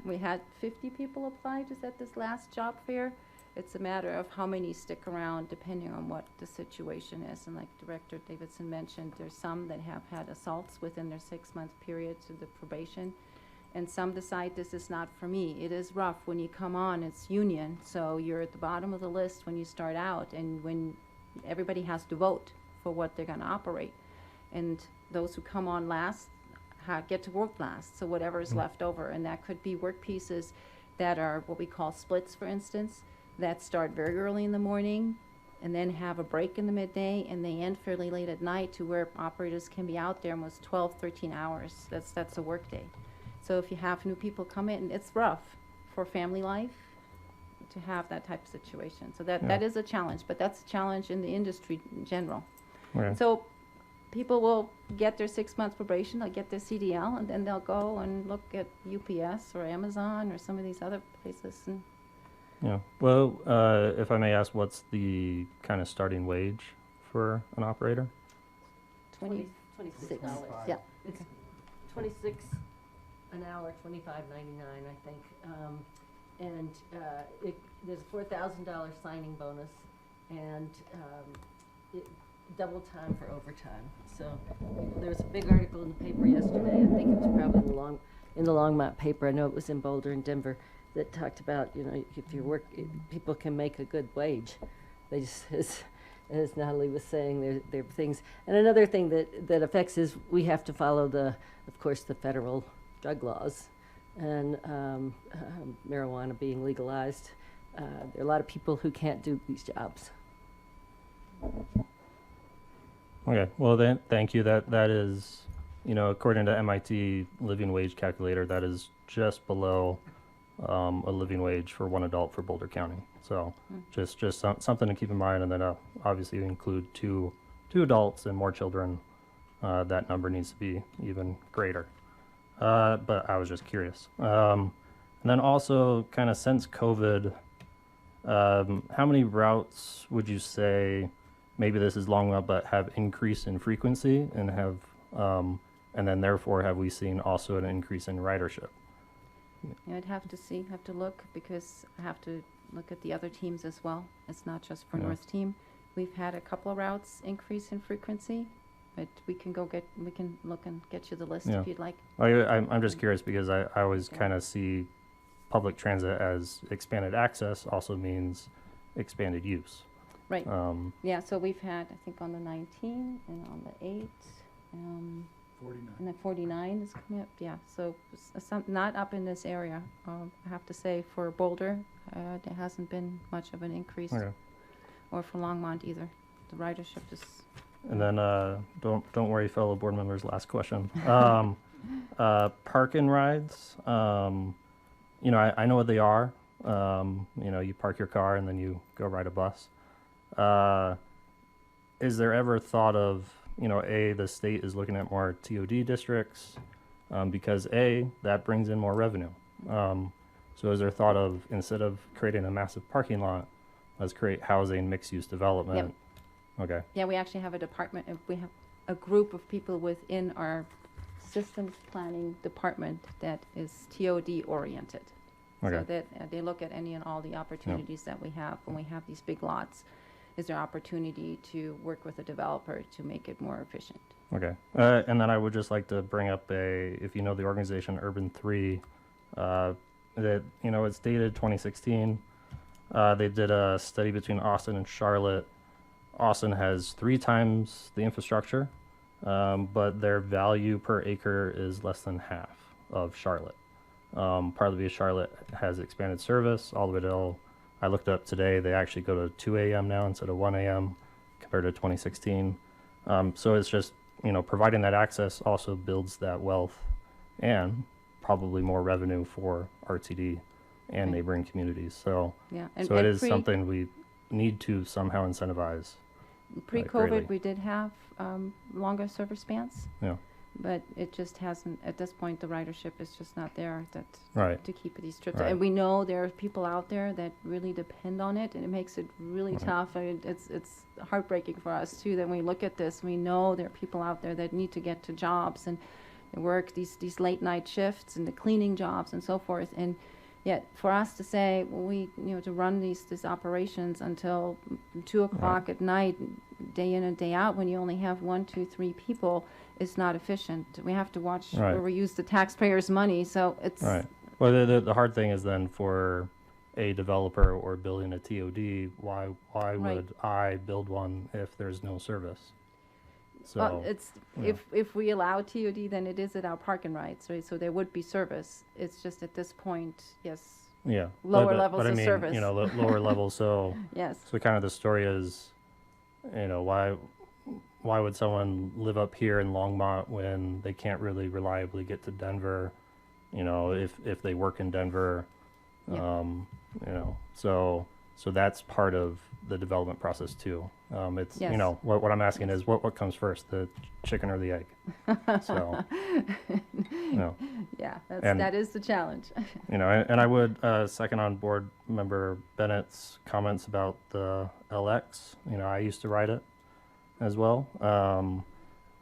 We had 50 people apply just at this last job fair. It's a matter of how many stick around depending on what the situation is. And like Director Davidson mentioned, there's some that have had assaults within their 6-month period to the probation. And some decide this is not for me. It is rough when you come on, it's union. So you're at the bottom of the list when you start out, and when everybody has to vote for what they're gonna operate. And those who come on last get to work last, so whatever is left over. And that could be work pieces that are what we call splits, for instance, that start very early in the morning and then have a break in the midday, and they end fairly late at night, to where operators can be out there almost 12, 13 hours. That's a work day. So if you have new people come in, it's rough for family life to have that type of situation. So that is a challenge, but that's a challenge in the industry in general. Right. So people will get their 6 months probation, they'll get their CDL, and then they'll go and look at UPS or Amazon or some of these other places and Yeah. Well, if I may ask, what's the kind of starting wage for an operator? 26 dollars. Yeah, it's 26 an hour, 25.99, I think. And there's a $4,000 signing bonus, and double time for overtime. So there was a big article in the paper yesterday. I think it was probably in the Longmont paper. I know it was in Boulder and Denver, that talked about, you know, if you work, people can make a good wage. They just, as Natalie was saying, there are things. And another thing that affects is we have to follow of course, the federal drug laws, and marijuana being legalized. There are a lot of people who can't do these jobs. Okay. Well, then, thank you. That is, you know, according to MIT living wage calculator, that is just below a living wage for one adult for Boulder County. So just something to keep in mind. And then obviously you include two adults and more children. That number needs to be even greater. But I was just curious. And then also, kind of since COVID, how many routes would you say, maybe this is Longmont, but have increased in frequency and have, and then therefore have we seen also an increase in ridership? Yeah, I'd have to look, because I have to look at the other teams as well. It's not just for North Team. We've had a couple of routes increase in frequency, but we can look and get you the list if you'd like. I'm just curious, because I always kind of see public transit as expanded access also means expanded use. Right. Yeah, so we've had, I think, on the 19 and on the 8, 49. and the 49 is coming up. Yeah, so not up in this area. I have to say, for Boulder, there hasn't been much of an increase, or for Longmont either. The ridership is. And then don't worry, fellow board members. Last question. Park and rides. You know, I know what they are. You know, you park your car and then you go ride a bus. Is there ever thought of, you know, the state is looking at more TOD districts, because that brings in more revenue. So is there thought of, instead of creating a massive parking lot, let's create housing, mixed-use development? Yep. Okay. Yeah, we actually have a department. We have a group of people within our systems planning department that is TOD oriented. Okay. So that they look at any and all the opportunities that we have when we have these big lots. Is there opportunity to work with a developer to make it more efficient? Okay. And then I would just like to bring up if you know the organization Urban 3, that, you know, it's dated 2016. They did a study between Austin and Charlotte. Austin has 3 times the infrastructure, but their value per acre is less than half of Charlotte. Partly because Charlotte has expanded service all the way till, I looked up today, they actually go to 2 a.m. now instead of 1 a.m. compared to 2016. So it's just, you know, providing that access also builds that wealth and probably more revenue for RTD and neighboring communities. So, yeah, so it is something we need to somehow incentivize. Pre-COVID, we did have longer service spans. Yeah. But it just hasn't, at this point, the ridership is just not there to keep these trips. Right. And we know there are people out there that really depend on it, and it makes it really tough. I mean, it's heartbreaking for us, too, that when we look at this, we know there are people out there that need to get to jobs and they work these late night shifts and the cleaning jobs and so forth. And yet for us to say, well, to run these operations until 2 o'clock at night, day in and day out, when you only have 1, 2, 3 people, is not efficient. We have to watch where we use the taxpayers' money. So it's Well, the hard thing is then for a developer or building a TOD, why would I build one if there's no service? So well, it's if we allow TOD, then it is at our parking rights, right? So there would be service. It's just at this point, lower levels of service. You know, lower levels. So yes. So kind of the story is, you know, why would someone live up here in Longmont when they can't really reliably get to Denver? You know, if they work in Denver, you know, so that's part of the development process too. It's Yes. you know what I'm asking is what comes first, the chicken or the egg? So you know. Yeah, And- that is the challenge. You know, and I would second on board member Bennett's comments about the LX. You know, I used to ride it as well.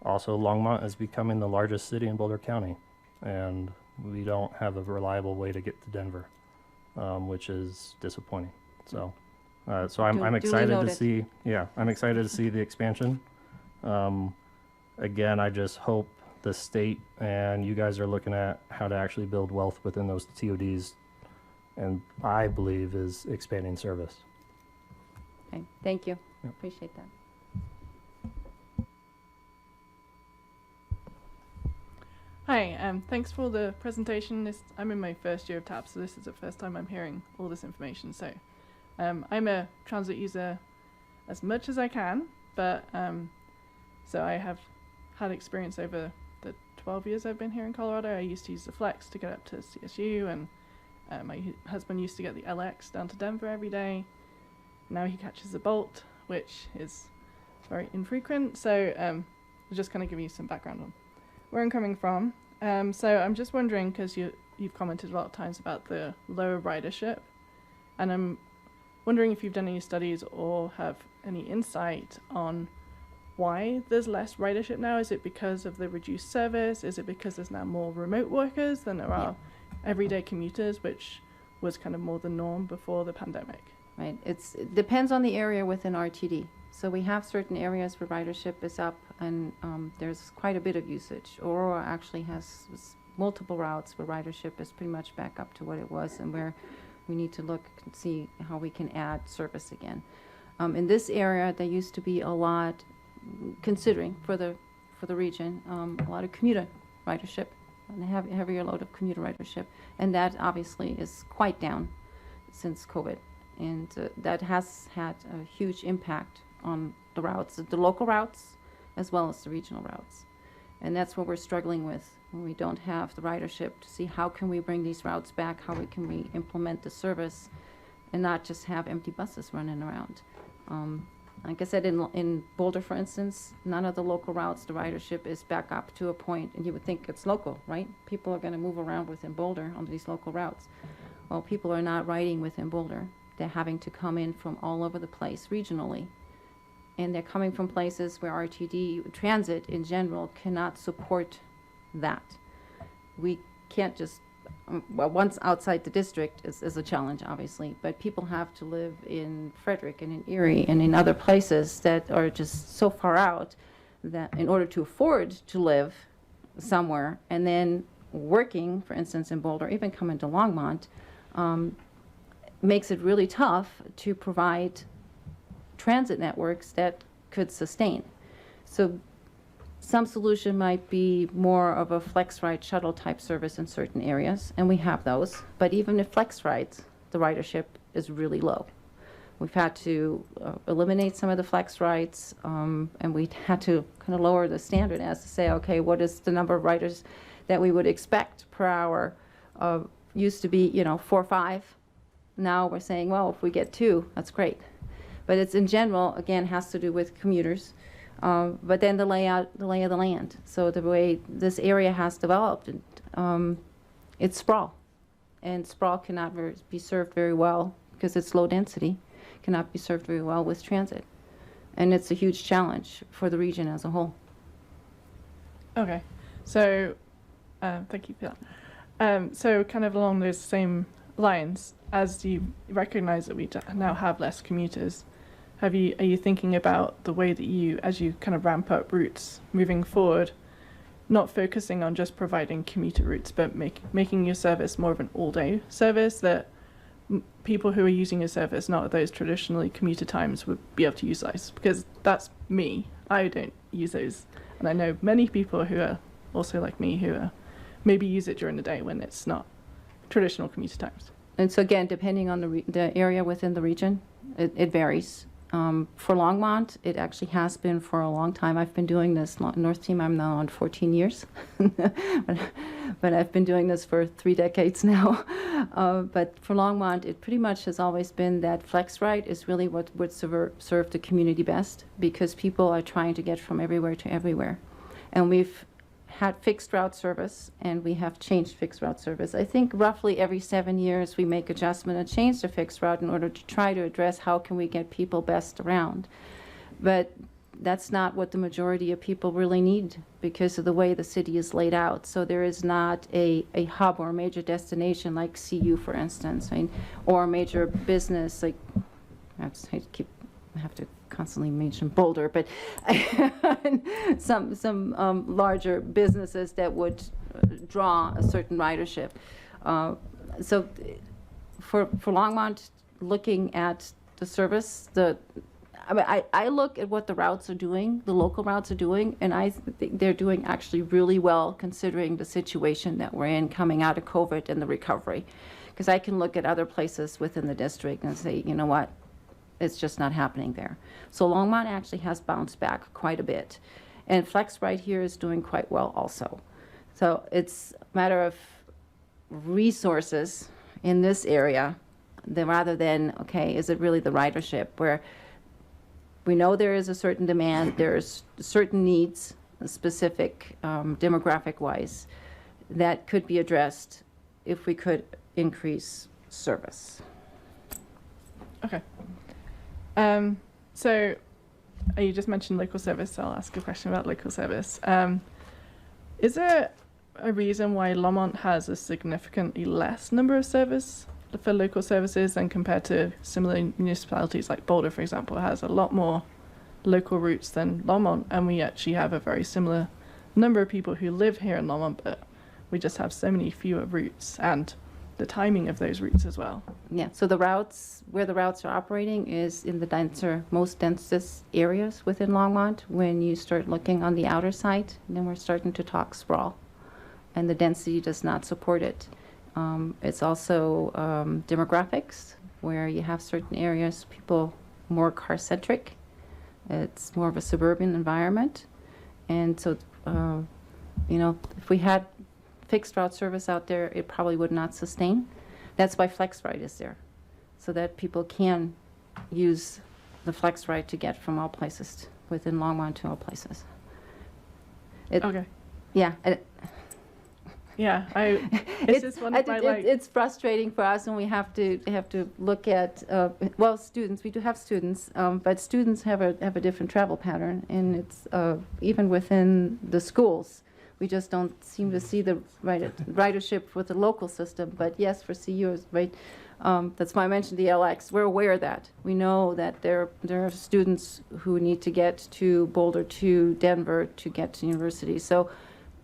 Also, Longmont is becoming the largest city in Boulder County, and we don't have a reliable way to get to Denver, which is disappointing. So, I'm Duly excited to noted. see. Yeah, I'm excited to see the expansion. Again, I just hope the state and you guys are looking at how to actually build wealth within those TODs, and I believe is expanding service. Okay, thank you. Yep. Appreciate that. Hi, thanks for the presentation. I'm in my first year of TAP, so this is the first time I'm hearing all this information. So I'm a transit user as much as I can, but so I have had experience over the 12 years I've been here in Colorado. I used to use the Flex to get up to CSU, and my husband used to get the LX down to Denver every day. Now he catches the Bolt, which is very infrequent. So I'll just kind of give you some background on where I'm coming from. So I'm just wondering, because you've commented a lot of times about the lower ridership, and I'm wondering if you've done any studies or have any insight on why there's less ridership now. Is it because of the reduced service? Is it because there's now more remote workers than there are everyday commuters, which was kind of more the norm before the pandemic? Right, it depends on the area within RTD. So we have certain areas where ridership is up, and there's quite a bit of usage. Aurora actually has multiple routes where ridership is pretty much back up to what it was, and where we need to look and see how we can add service again. In this area, there used to be a lot, considering for the region, a lot of commuter ridership, and a heavier load of commuter ridership, and that obviously is quite down since COVID. And that has had a huge impact on the routes, the local routes, as well as the regional routes. And that's what we're struggling with when we don't have the ridership, to see how can we bring these routes back, how can we implement the service, and not just have empty buses running around. Like I said, in Boulder, for instance, none of the local routes, the ridership is back up to a point, and you would think it's local, right? People are going to move around within Boulder on these local routes. Well, people are not riding within Boulder. They're having to come in from all over the place regionally. And they're coming from places where RTD transit in general cannot support that. We can't just, well, once outside the district is a challenge, obviously, but people have to live in Frederick and in Erie and in other places that are just so far out that in order to afford to live somewhere, and then working, for instance, in Boulder, even coming to Longmont, makes it really tough to provide transit networks that could sustain. So some solution might be more of a flex ride shuttle type service in certain areas, and we have those. But even if flex rides, the ridership is really low. We've had to eliminate some of the flex rides, and we had to kind of lower the standard as to say, okay, what is the number of riders that we would expect per hour? Used to be, 4 or 5. Now we're saying, well, if we get 2, that's great. But it's in general, again, has to do with commuters. But then the lay of the land. So the way this area has developed, it's sprawl. And sprawl cannot be served very well because it's low density, cannot be served very well with transit. And it's a huge challenge for the region as a whole. Okay, so thank you for that. So kind of along those same lines, as you recognize that we now have less commuters, are you thinking about the way that as you kind of ramp up routes moving forward, not focusing on just providing commuter routes, but making your service more of an all-day service that people who are using your service, not at those traditionally commuter times, would be able to utilize? Because that's me. I don't use those. And I know many people who are also like me who maybe use it during the day when it's not traditional commuter times. And so again, depending on the area within the region, it varies. For Longmont, it actually has been for a long time. I've been doing this North Team. I'm now on 14 years, but I've been doing this for 3 decades now. But for Longmont, it pretty much has always been that flex ride is really what would serve the community best, because people are trying to get from everywhere to everywhere. And we've had fixed route service, and we have changed fixed route service. I think roughly every 7 years we make adjustment and change the fixed route in order to try to address how can we get people best around. But that's not what the majority of people really need because of the way the city is laid out. So there is not a hub or a major destination like CU, for instance, or a major business like, I have to constantly mention Boulder, but some larger businesses that would draw a certain ridership. So for Longmont, looking at the service, I look at what the routes are doing, the local routes are doing, and I think they're doing actually really well considering the situation that we're in coming out of COVID and the recovery. Because I can look at other places within the district and say, you know what, it's just not happening there. So Longmont actually has bounced back quite a bit. And Flex right here is doing quite well also. So it's a matter of resources in this area rather than, okay, is it really the ridership where we know there is a certain demand, there's certain needs, specific demographic-wise, that could be addressed if we could increase service. Okay. So you just mentioned local service, so I'll ask a question about local service. Is there a reason why Longmont has a significantly less number of service for local services than compared to similar municipalities like Boulder, for example, has a lot more local routes than Longmont, and we actually have a very similar number of people who live here in Longmont, but we just have so many fewer routes and the timing of those routes as well. Yeah, so the routes, where the routes are operating is in the most densest areas within Longmont. When you start looking on the outer side, then we're starting to talk sprawl, and the density does not support it. It's also demographics, where you have certain areas, people more car-centric. It's more of a suburban environment. And so, if we had fixed route service out there, it probably would not sustain. That's why Flex Ride is there, so that people can use the Flex Ride to get from all places within Longmont to all places. Okay. Yeah. Yeah, it's just one of my it's frustrating for us when we have to look at students. We do have students, but students have a different travel pattern, and it's even within the schools. We just don't seem to see the ridership with the local system. But yes, for CU, right? That's why I mentioned the LX. We're aware of that. We know that there are students who need to get to Boulder, to Denver, to get to university. So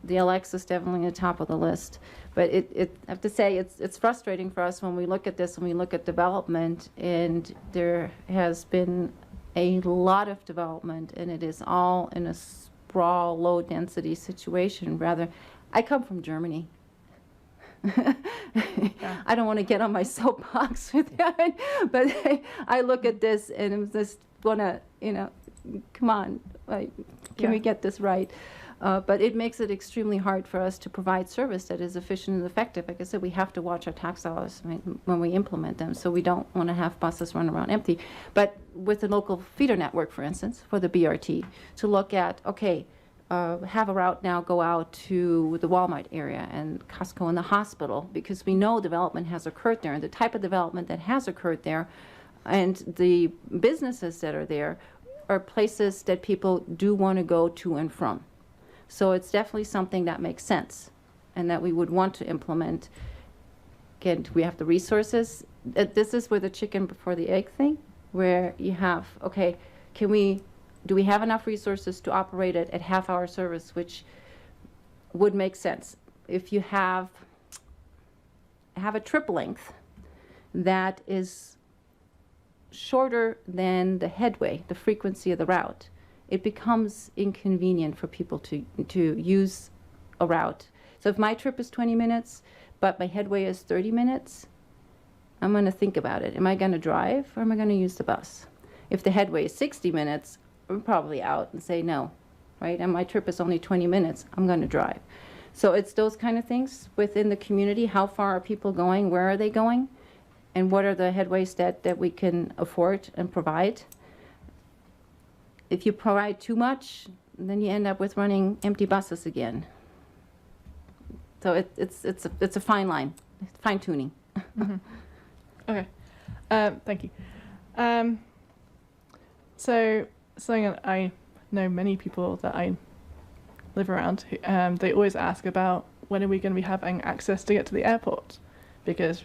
the LX is definitely on the top of the list. But I have to say, it's frustrating for us when we look at this and we look at development, and there has been a lot of development, and it is all in a sprawl, low density situation. Rather, I come from Germany. I don't want to get on my soapbox with that, but I look at this and I'm just wanna, come on, can we get this right? But it makes it extremely hard for us to provide service that is efficient and effective. Like I said, we have to watch our tax dollars when we implement them, so we don't want to have buses run around empty. But with the local feeder network, for instance, for the BRT, to look at, okay, have a route now go out to the Walmart area and Costco and the hospital, because we know development has occurred there, and the type of development that has occurred there and the businesses that are there are places that people do want to go to and from. So it's definitely something that makes sense and that we would want to implement. Again, do we have the resources? This is where the chicken before the egg thing, where you have, okay, do we have enough resources to operate it at half-hour service, which would make sense. If you have a trip length that is shorter than the headway, the frequency of the route, it becomes inconvenient for people to use a route. So if my trip is 20 minutes, but my headway is 30 minutes, I'm going to think about it. Am I going to drive or am I going to use the bus? If the headway is 60 minutes, I'm probably out and say no, right? And my trip is only 20 minutes, I'm going to drive. So it's those kind of things within the community. How far are people going? Where are they going? And what are the headways that we can afford and provide? If you provide too much, then you end up with running empty buses again. So it's a fine line, fine tuning. Okay, thank you. So something that I know many people that I live around, they always ask about when are we going to be having access to get to the airport, because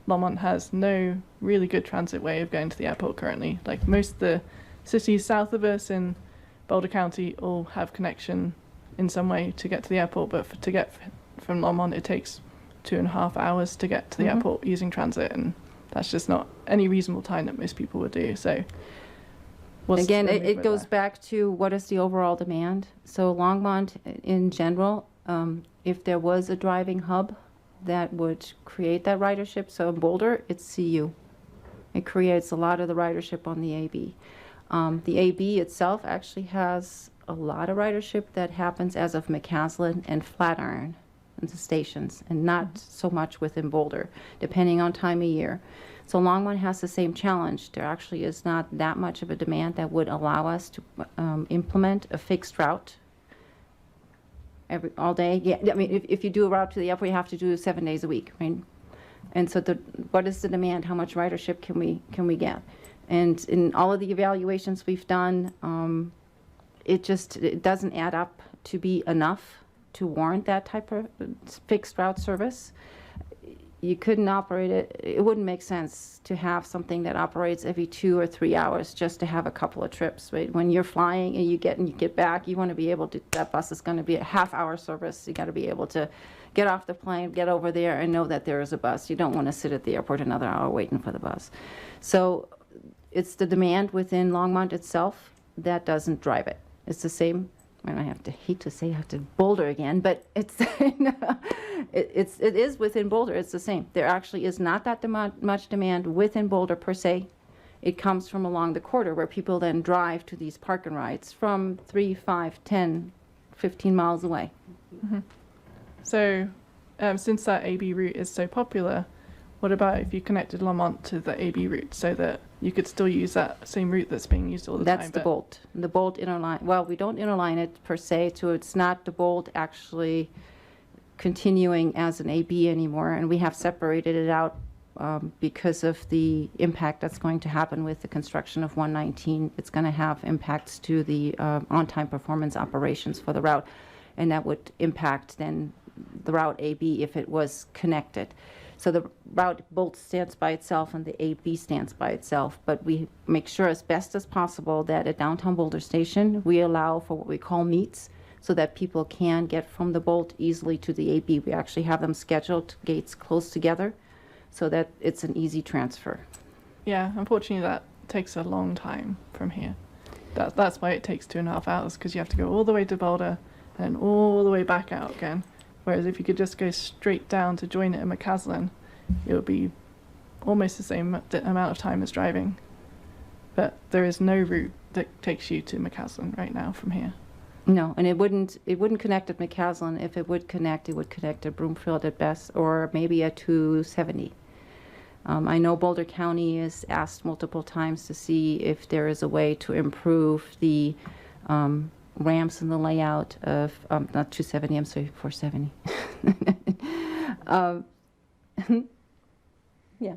Longmont has no really good transit way of going to the airport currently. Like most of the cities south of us in Boulder County all have connection in some way to get to the airport, but to get from Longmont it takes 2.5 hours to get to the airport using transit, and that's just not any reasonable time that most people would do. So again, it goes back to what is the overall demand. So Longmont in general, if there was a driving hub that would create that ridership, so in Boulder, it's CU. It creates a lot of the ridership on the AB. The AB itself actually has a lot of ridership that happens as of McCaslin and Flatiron into stations, and not so much within Boulder, depending on time of year. So Longmont has the same challenge. There actually is not that much of a demand that would allow us to implement a fixed route all day. Yeah, I mean, if you do a route to the airport, you have to do it 7 days a week, right? And so what is the demand? How much ridership can we get? And in all of the evaluations we've done, it doesn't add up to be enough to warrant that type of fixed route service. You couldn't operate it. It wouldn't make sense to have something that operates every 2 or 3 hours just to have a couple of trips, right? When you're flying and you get back, you want to be able to, that bus is going to be a half-hour service. You got to be able to get off the plane, get over there, and know that there is a bus. You don't want to sit at the airport another hour waiting for the bus. So it's the demand within Longmont itself that doesn't drive it. It's the same. I hate to say Boulder again, but it is within Boulder. It's the same. There actually is not that much demand within Boulder per se. It comes from along the corridor where people then drive to these park and rides from 3, 5, 10, 15 miles away. So since that AB route is so popular, what about if you connected Longmont to the AB route so that you could still use that same route that's being used all the time? That's the Bolt. The Bolt interline. Well, we don't interline it per se, so it's not the Bolt actually continuing as an AB anymore, and we have separated it out because of the impact that's going to happen with the construction of 119. It's going to have impacts to the on-time performance operations for the route, and that would impact then the route AB if it was connected. So the route Bolt stands by itself and the AB stands by itself, but we make sure as best as possible that at downtown Boulder Station, we allow for what we call meets so that people can get from the Bolt easily to the AB. We actually have them scheduled, gates close together, so that it's an easy transfer. Yeah, unfortunately that takes a long time from here. That's why it takes 2.5 hours, because you have to go all the way to Boulder and then all the way back out again. Whereas if you could just go straight down to join it in McCaslin, it would be almost the same amount of time as driving. But there is no route that takes you to McCaslin right now from here. No, and it wouldn't connect at McCaslin. If it would connect at Broomfield at best, or maybe at 270. I know Boulder County has asked multiple times to see if there is a way to improve the ramps in the layout of, not 270, I'm sorry, 470. Yeah,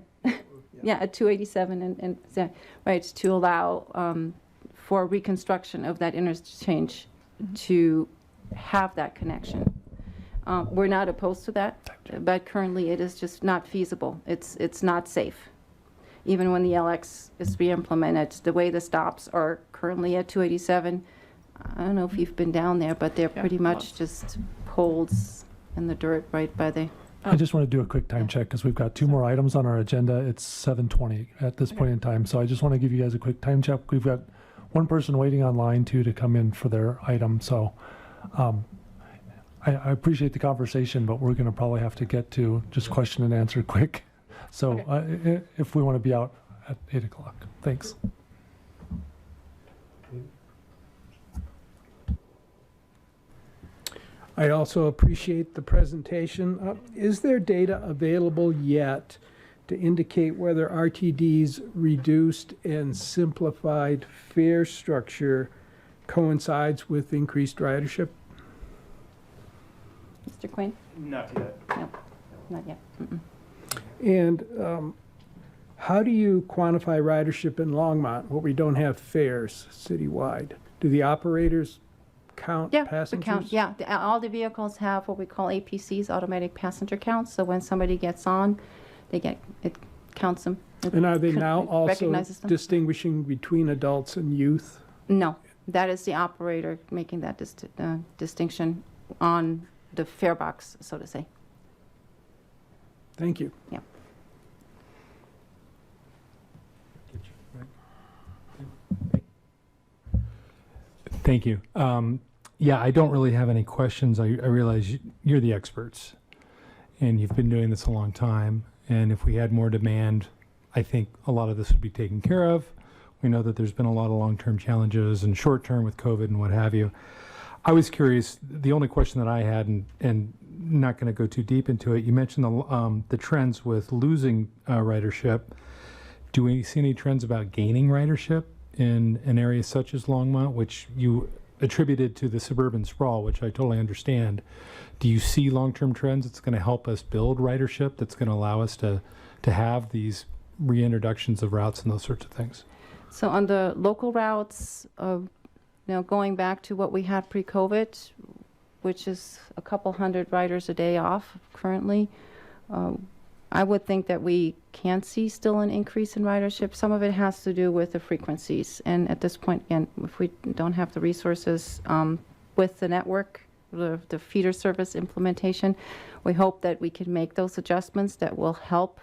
yeah, at 287 and right, to allow for reconstruction of that interchange to have that connection. We're not opposed to that, but currently it is just not feasible. It's not safe. Even when the LX is re-implemented, the way the stops are currently at 287, I don't know if you've been down there, but they're pretty much just poles in the dirt right by the... I just want to do a quick time check because we've got 2 more items on our agenda. It's 7:20 at this point in time. So I just want to give you guys a quick time check. We've got one person waiting online too to come in for their item. So I appreciate the conversation, but we're going to probably have to get to just question and answer quick. So if we want to be out at 8 o'clock. Thanks. I also appreciate the presentation. Is there data available yet to indicate whether RTD's reduced and simplified fare structure coincides with increased ridership? Mr. Quinn? Not yet. No, not yet. Mm-mm. And how do you quantify ridership in Longmont where we don't have fares citywide? Do the operators count passengers? The count. Yeah, all the vehicles have what we call APCs, automatic passenger counts. So when somebody gets on, it counts them. And are they now also recognizes them. distinguishing between adults and youth? No, that is the operator making that distinction on the fare box, so to say. Thank you. Yeah. Thank you. Yeah, I don't really have any questions. I realize you're the experts, and you've been doing this a long time. And if we had more demand, I think a lot of this would be taken care of. We know that there's been a lot of long-term challenges and short-term with COVID and what have you. I was curious, the only question that I had, and not going to go too deep into it, you mentioned the trends with losing ridership. Do we see any trends about gaining ridership in an area such as Longmont, which you attributed to the suburban sprawl, which I totally understand? Do you see long-term trends that's going to help us build ridership, that's going to allow us to have these reintroductions of routes and those sorts of things? So on the local routes, going back to what we had pre-COVID, which is a couple hundred riders a day off currently, I would think that we can see still an increase in ridership. Some of it has to do with the frequencies. And at this point, again, if we don't have the resources with the network, the feeder service implementation, we hope that we can make those adjustments that will help.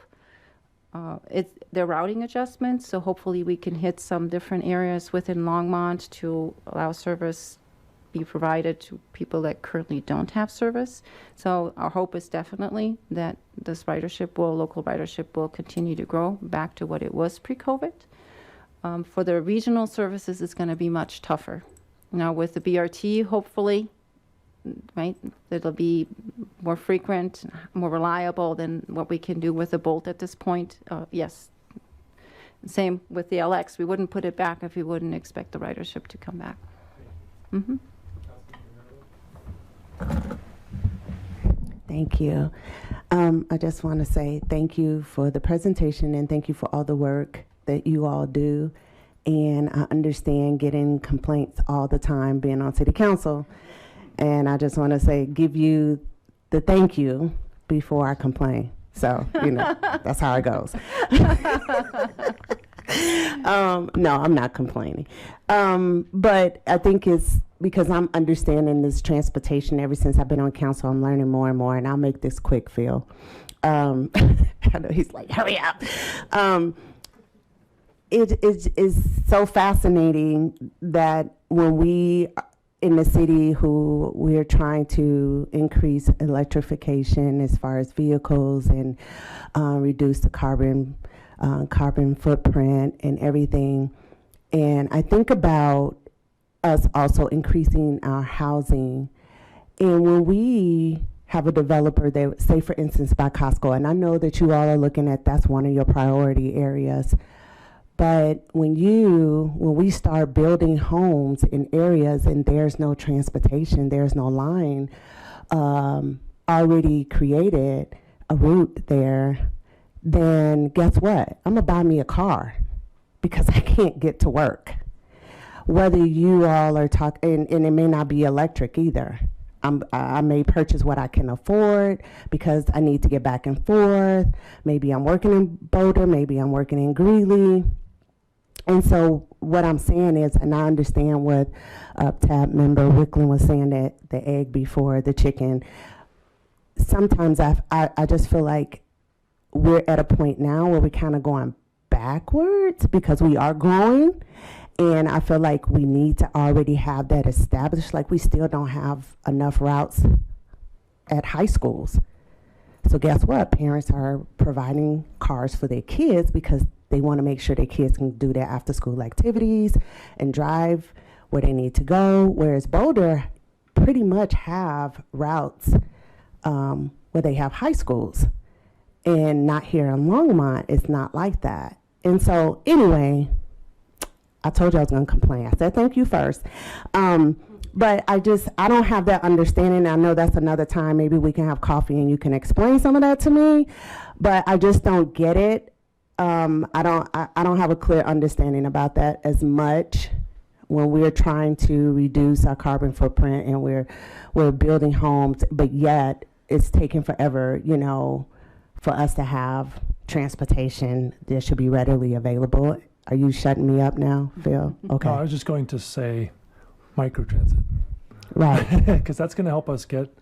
They're routing adjustments, so hopefully we can hit some different areas within Longmont to allow service be provided to people that currently don't have service. So our hope is definitely that this local ridership will continue to grow back to what it was pre-COVID. For the regional services, it's going to be much tougher. Now with the BRT, hopefully, right, it'll be more frequent, more reliable than what we can do with the Bolt at this point. Yes. Same with the LX. We wouldn't put it back if we wouldn't expect the ridership to come back. Mm-hmm. Thank you. I just want to say thank you for the presentation and thank you for all the work that you all do. And I understand getting complaints all the time being on city council. And I just want to say, give you the thank you before I complain. So, that's how it goes. No, I'm not complaining. But I think it's because I'm understanding this transportation ever since I've been on council. I'm learning more and more, and I'll make this quick, Phil. I know he's like, hurry up. It is so fascinating that when we in the city who we're trying to increase electrification as far as vehicles and reduce the carbon footprint and everything. And I think about us also increasing our housing. And when we have a developer that, say for instance, by Costco, and I know that you all are looking at that's one of your priority areas, but when we start building homes in areas and there's no transportation, there's no line already created, a route there, then guess what? I'm gonna buy me a car because I can't get to work. Whether you all are talking, and it may not be electric either. I may purchase what I can afford because I need to get back and forth. Maybe I'm working in Boulder, maybe I'm working in Greeley. And so what I'm saying is, and I understand what TAB member Wicklund was saying, that the egg before the chicken. Sometimes I just feel like we're at a point now where we're kind of going backwards because we are growing. And I feel like we need to already have that established. Like we still don't have enough routes at high schools. So guess what? Parents are providing cars for their kids because They want to make sure their kids can do their after school activities and drive where they need to go, whereas Boulder pretty much have routes where they have high schools. And not here in Longmont, it's not like that. And so anyway, I told you I was going to complain. I said thank you first. But I don't have that understanding. I know that's another time. Maybe we can have coffee and you can explain some of that to me. But I just don't get it. I don't have a clear understanding about that as much when we're trying to reduce our carbon footprint and we're building homes, but yet it's taking forever, you know, for us to have transportation that should be readily available. Are you shutting me up now, Phil? Okay. No, I was just going to say microtransit. Right. Because that's going to help us get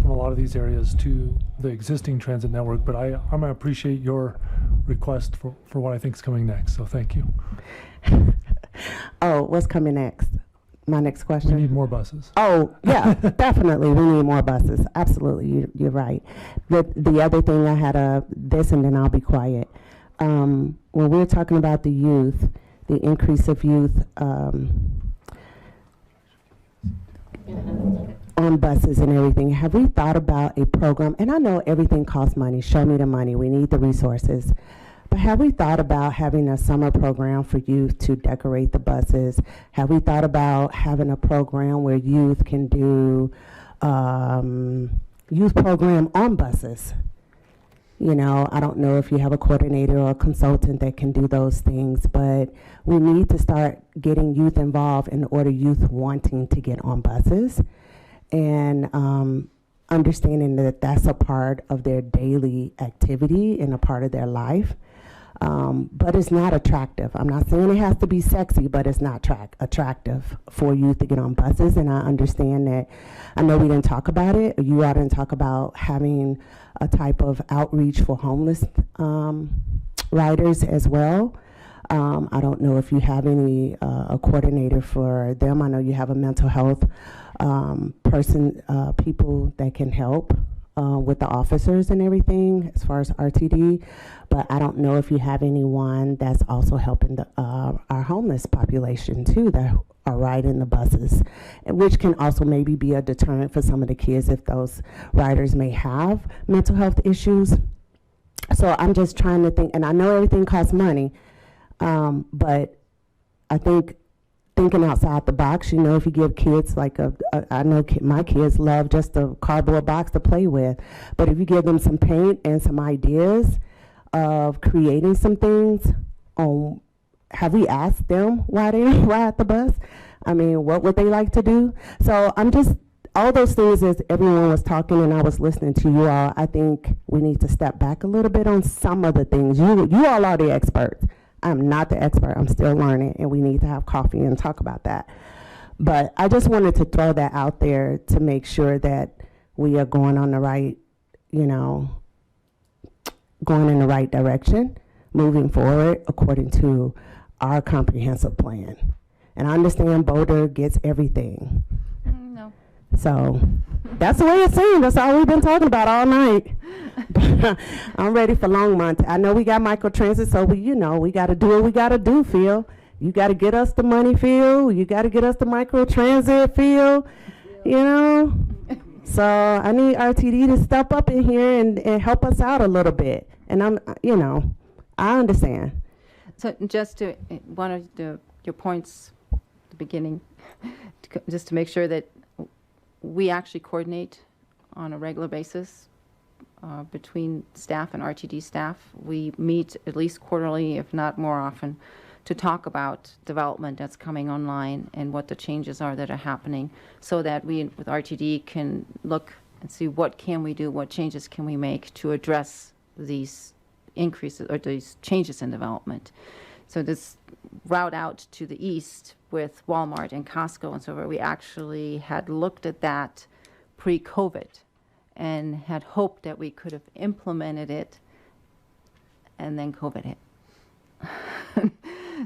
from a lot of these areas to the existing transit network. But I'm going to appreciate your request for what I think is coming next. So thank you. Oh, what's coming next? My next question? We need more buses. Oh, yeah, definitely. We need more buses. Absolutely. You're right. The other thing, I had this and then I'll be quiet. When we're talking about the youth, the increase of youth on buses and everything, have we thought about a program? And I know everything costs money. Show me the money. We need the resources. But have we thought about having a summer program for youth to decorate the buses? Have we thought about having a program where youth can do youth program on buses? You know, I don't know if you have a coordinator or a consultant that can do those things, but we need to start getting youth involved in order youth wanting to get on buses and understanding that that's a part of their daily activity and a part of their life. But it's not attractive. I'm not saying it has to be sexy, but it's not attractive for youth to get on buses. And I understand that. I know we didn't talk about it. You all didn't talk about having a type of outreach for homeless riders as well. I don't know if you have a coordinator for them. I know you have a mental health people that can help with the officers and everything as far as RTD, but I don't know if you have anyone that's also helping our homeless population too that are riding the buses, which can also maybe be a deterrent for some of the kids if those riders may have mental health issues. So I'm just trying to think, and I know everything costs money, but I think thinking outside the box, you know, if you give kids like I know my kids love just a cardboard box to play with, but if you give them some paint and some ideas of creating some things, have we asked them why they ride the bus? I mean, what would they like to do? So I'm just, all those things as everyone was talking and I was listening to you all, I think we need to step back a little bit on some of the things. You all are the experts. I'm not the expert. I'm still learning, and we need to have coffee and talk about that. But I just wanted to throw that out there to make sure that we are going on the right, you know, going in the right direction, moving forward according to our comprehensive plan. And I understand Boulder gets everything. No. So that's the way it seems. That's all we've been talking about all night. I'm ready for Longmont. I know we got microtransit, so we got to do what we got to do, Phil. You got to get us the money, Phil. You got to get us the microtransit, Phil. You know? So I need RTD to step up in here and help us out a little bit. And I understand. So just to one of your points at the beginning, just to make sure that we actually coordinate on a regular basis between staff and RTD staff. We meet at least quarterly, if not more often, to talk about development that's coming online and what the changes are that are happening, so that we with RTD can look and see what can we do, what changes can we make to address these increases or these changes in development. So this route out to the east with Walmart and Costco and so forth, we actually had looked at that pre-COVID and had hoped that we could have implemented it, and then COVID hit.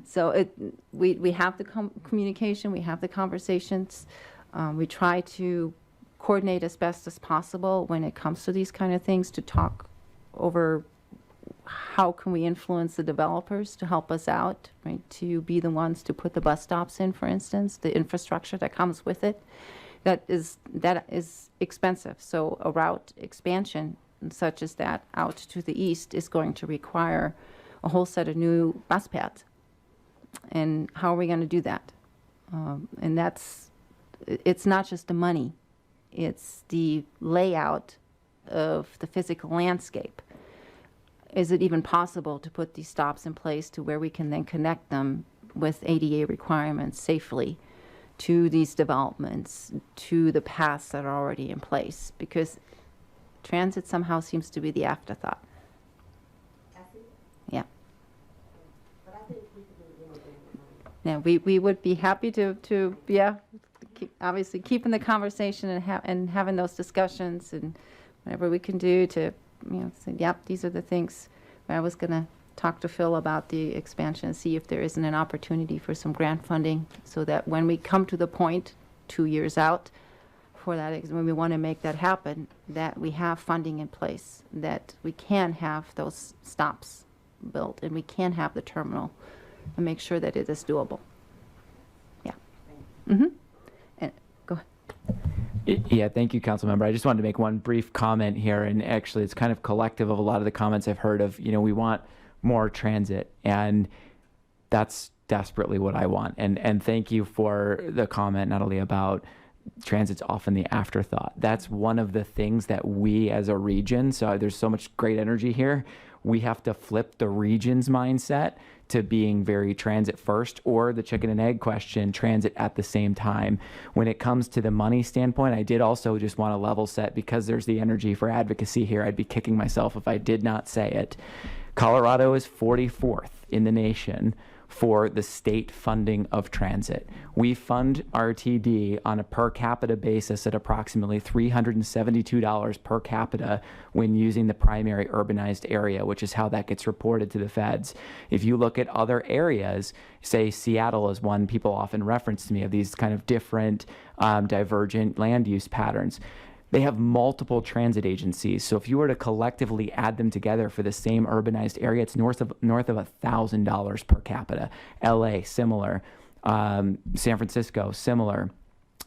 So we have the communication, we have the conversations. We try to coordinate as best as possible when it comes to these kind of things, to talk over how can we influence the developers to help us out, right? To be the ones to put the bus stops in, for instance, the infrastructure that comes with it. That is expensive. So a route expansion such as that out to the east is going to require a whole set of new bus pads. And how are we going to do that? And it's not just the money, it's the layout of the physical landscape. Is it even possible to put these stops in place to where we can then connect them with ADA requirements safely to these developments, to the paths that are already in place? Because transit somehow seems to be the afterthought. Yeah. Yeah, we would be happy to obviously keeping the conversation and having those discussions and whatever we can do to, say, yep, these are the things. I was going to talk to Phil about the expansion and see if there isn't an opportunity for some grant funding so that when we come to the point 2 years out for that, when we want to make that happen, that we have funding in place, that we can have those stops built and we can have the terminal and make sure that it is doable. Yeah. Mm-hmm. And go ahead. Yeah, thank you, Councilmember. I just wanted to make one brief comment here, and actually it's kind of collective of a lot of the comments I've heard of, we want more transit, and that's desperately what I want. And thank you for the comment, not only about transit's often the afterthought. That's one of the things that we as a region, so there's so much great energy here, we have to flip the region's mindset to being very transit first, or the chicken and egg question, transit at the same time. When it comes to the money standpoint, I did also just want to level set, because there's the energy for advocacy here. I'd be kicking myself if I did not say it. Colorado is 44th in the nation for the state funding of transit. We fund RTD on a per capita basis at approximately $372 per capita when using the primary urbanized area, which is how that gets reported to the feds. If you look at other areas, say Seattle is one people often reference to me, of these kind of different divergent land use patterns. They have multiple transit agencies. So if you were to collectively add them together for the same urbanized area, it's north of $1,000 per capita. LA, similar. San Francisco, similar.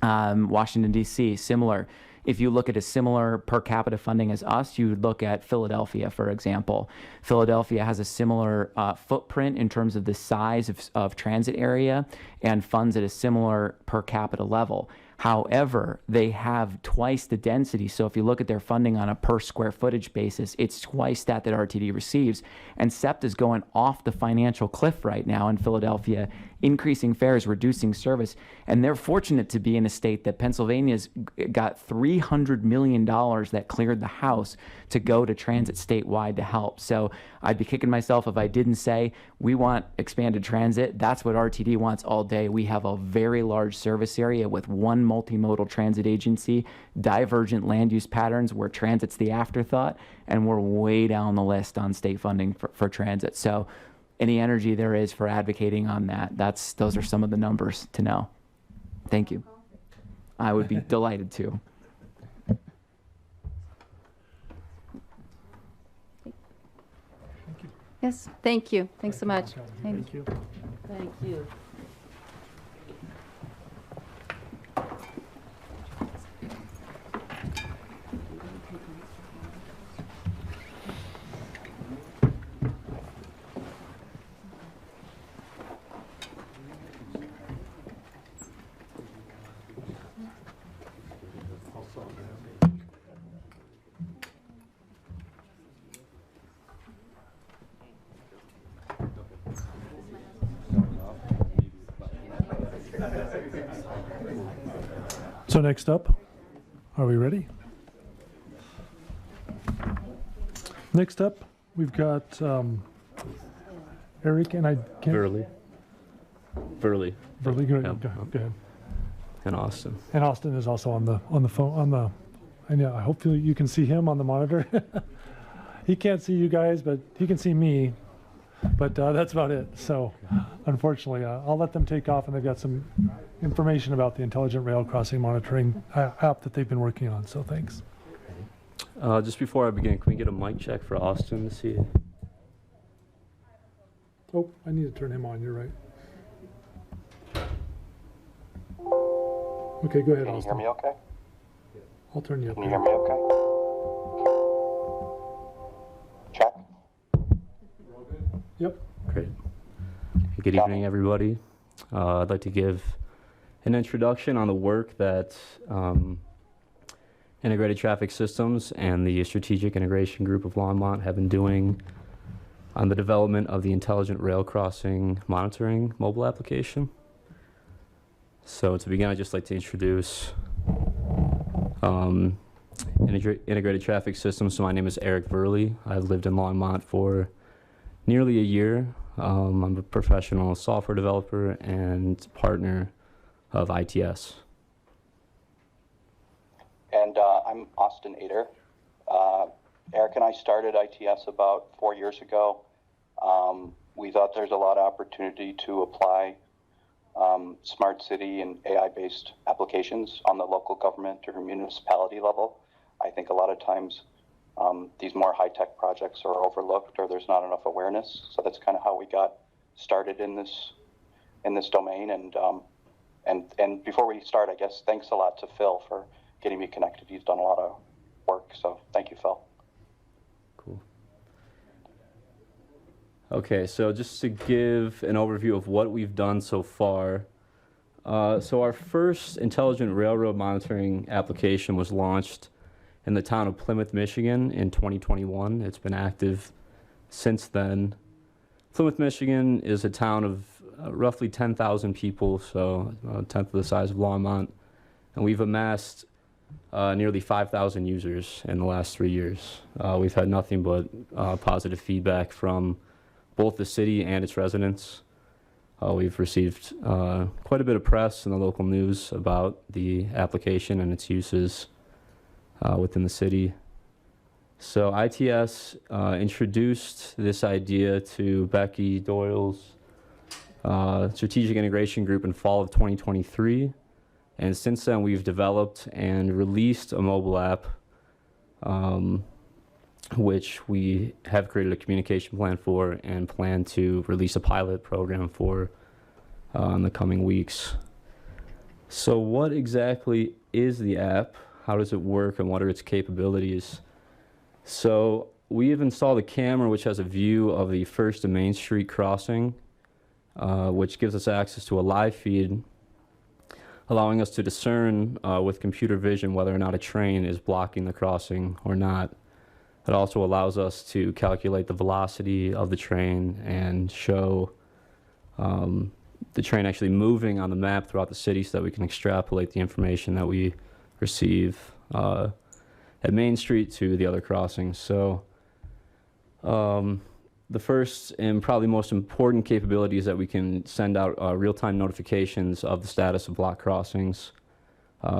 Washington, D.C., similar. If you look at a similar per capita funding as us, you would look at Philadelphia, for example. Philadelphia has a similar footprint in terms of the size of transit area and funds at a similar per capita level. However, they have twice the density. So if you look at their funding on a per square footage basis, it's twice that RTD receives. And SEPTA is going off the financial cliff right now in Philadelphia, increasing fares, reducing service. And they're fortunate to be in a state that Pennsylvania's got $300 million that cleared the House to go to transit statewide to help. So I'd be kicking myself if I didn't say we want expanded transit. That's what RTD wants all day. We have a very large service area with one multimodal transit agency, divergent land use patterns where transit's the afterthought, and we're way down the list on state funding for transit. So any energy there is for advocating on that, those are some of the numbers to know. Thank you. I would be delighted to. Yes, thank you. Thanks so much. Thank you. Thank you. So next up, are we ready? Next up, we've got Eric, and I can't. Verley. Verley, go Yep. ahead. And Austin. And Austin is also on the phone and yeah, hopefully you can see him on the monitor. He can't see you guys, but he can see me. But that's about it. So unfortunately, I'll let them take off, and they've got some information about the intelligent rail crossing monitoring app that they've been working on. So thanks. Just before I begin, can we get a mic check for Austin to see? Oh, I need to turn him on, you're right. Okay, go ahead, Can you Austin. hear me okay? I'll turn you up. Can you hear me okay? Check. Yep. Great. Good evening, everybody. I'd like to give an introduction on the work that Integrated Traffic Systems and the Strategic Integration Group of Longmont have been doing on the development of the Intelligent Rail Crossing Monitoring mobile application. So to begin, I'd just like to introduce Integrated Traffic Systems. So my name is Eric Verley. I've lived in Longmont for nearly a year. I'm a professional software developer and partner of ITS. And I'm Austin Ader. Eric and I started ITS about 4 years ago. We thought there's a lot of opportunity to apply smart city and AI-based applications on the local government or municipality level. I think a lot of times these more high-tech projects are overlooked or there's not enough awareness. So that's kind of how we got started in this domain. And before we start, I guess thanks a lot to Phil for getting me connected. He's done a lot of work, so thank you, Phil. Cool. Okay, so just to give an overview of what we've done so far. So our first intelligent railroad monitoring application was launched in the town of Plymouth, Michigan in 2021. It's been active since then. Plymouth, Michigan is a town of roughly 10,000 people, so a tenth of the size of Longmont. And we've amassed nearly 5,000 users in the last 3 years. We've had nothing but positive feedback from both the city and its residents. We've received quite a bit of press in the local news about the application and its uses within the city. So ITS introduced this idea to Becky Doyle's Strategic Integration Group in fall of 2023. And since then, we've developed and released a mobile app, which we have created a communication plan for and plan to release a pilot program for in the coming weeks. So what exactly is the app? How does it work, and what are its capabilities? So we have installed a camera which has a view of the First and Main Street crossing, which gives us access to a live feed, allowing us to discern with computer vision whether or not a train is blocking the crossing or not. It also allows us to calculate the velocity of the train and show the train actually moving on the map throughout the city so that we can extrapolate the information that we receive at Main Street to the other crossings. So the first and probably most important capability is that we can send out real-time notifications of the status of block crossings.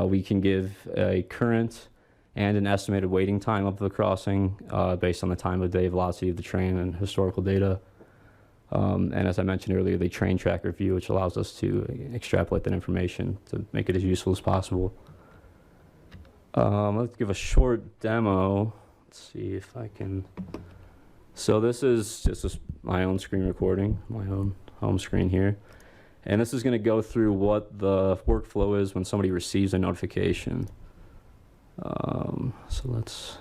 We can give a current and an estimated waiting time of the crossing based on the time of day, velocity of the train, and historical data. And as I mentioned earlier, the train tracker view, which allows us to extrapolate that information to make it as useful as possible. Let's give a short demo. Let's see if I can. So this is just my own screen recording, my own home screen here. And this is going to go through what the workflow is when somebody receives a notification. So let's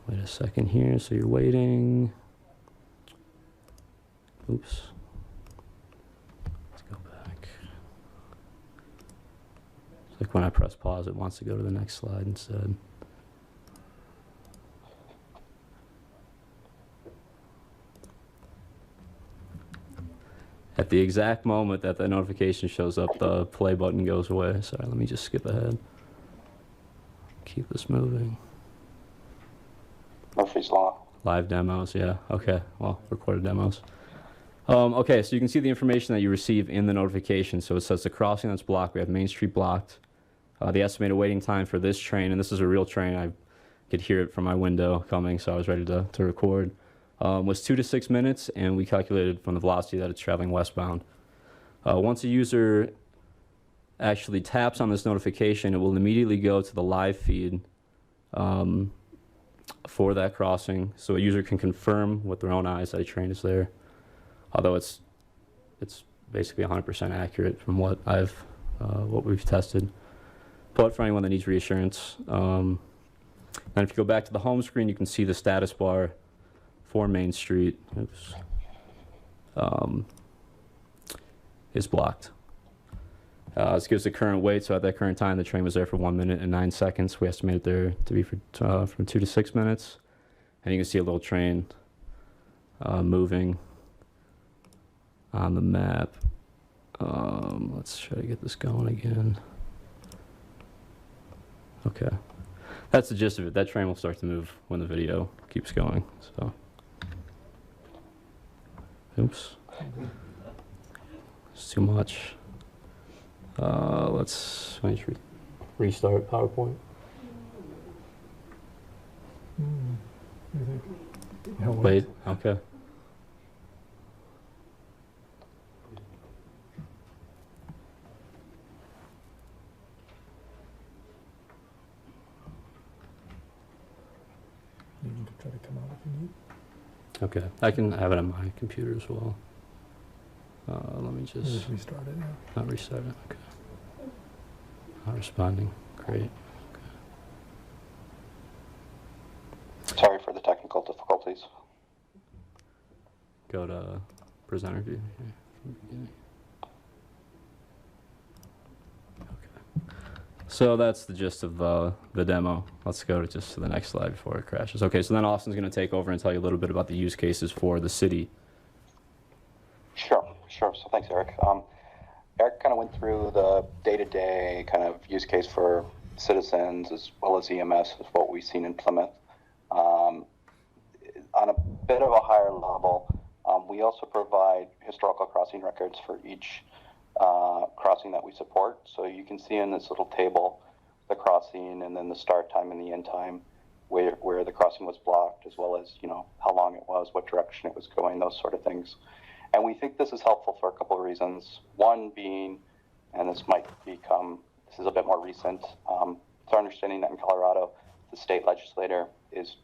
wait a second here. So you're waiting. Oops. Let's go back. It's like when I press pause, it wants to go to the next slide instead. At the exact moment that the notification shows up, the play button goes away. Sorry, let me just skip ahead. Keep this moving. Murphy's Law. Live demos, yeah. Okay, well, recorded demos. Okay, so you can see the information that you receive in the notification. So it says the crossing that's blocked. We have Main Street blocked. The estimated waiting time for this train, and this is a real train. I could hear it from my window coming, so I was ready to record. Was 2 to 6 minutes, and we calculated from the velocity that it's traveling westbound. Once a user actually taps on this notification, it will immediately go to the live feed for that crossing, so a user can confirm with their own eyes that a train is there. although it's basically 100% accurate from what what we've tested. But for anyone that needs reassurance, and if you go back to the home screen, you can see the status bar for Main Street. Oops. Is blocked. This gives the current wait. So at that current time, the train was there for 1 minute and 9 seconds. We estimate it there to be for from 2 to 6 minutes. And you can see a little train moving on the map. Let's try to get this going again. Okay. That's the gist of it. That train will start to move when the video keeps going. So, oops. It's too much. Let's restart PowerPoint. Wait, okay. You can try to come out if you need. Okay, I can have it on my computer as well. Let me just restart it now. Not restart it. Okay. Not responding. Great. Sorry for the technical difficulties. Go to presenter view here from the beginning. Okay. So that's the gist of the demo. Let's go to the next slide before it crashes. Okay, so then Austin's going to take over and tell you a little bit about the use cases for the city. Sure. So thanks, Eric. Eric kind of went through the day-to-day kind of use case for citizens as well as EMS, is what we've seen in Plymouth. On a bit of a higher level, we also provide historical crossing records for each crossing that we support. So you can see in this little table the crossing and then the start time and the end time, where the crossing was blocked, as well as, how long it was, what direction it was going, those sort of things. And we think this is helpful for a couple of reasons. One being, and this is a bit more recent, it's our understanding that in Colorado, the state legislator is,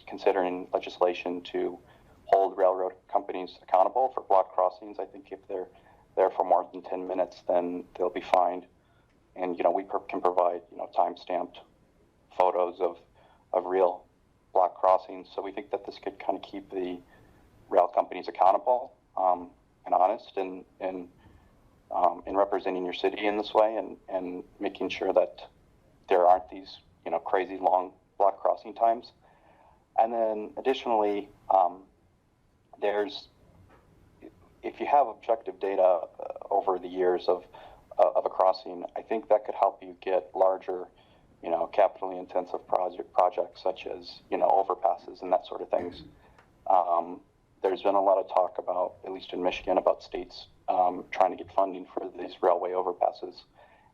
considering legislation to hold railroad companies accountable for blocked crossings. I think if they're there for more than 10 minutes, then they'll be fined. And, we can provide, time-stamped photos of real blocked crossings. So we think that this could kind of keep the rail companies accountable and honest in representing your city in this way and making sure that there aren't these, crazy long block crossing times. And then additionally, if you have objective data over the years of a crossing, I think that could help you get larger, capitally intensive projects such as, overpasses and that sort of things. There's been a lot of talk about, at least in Michigan, about states trying to get funding for these railway overpasses.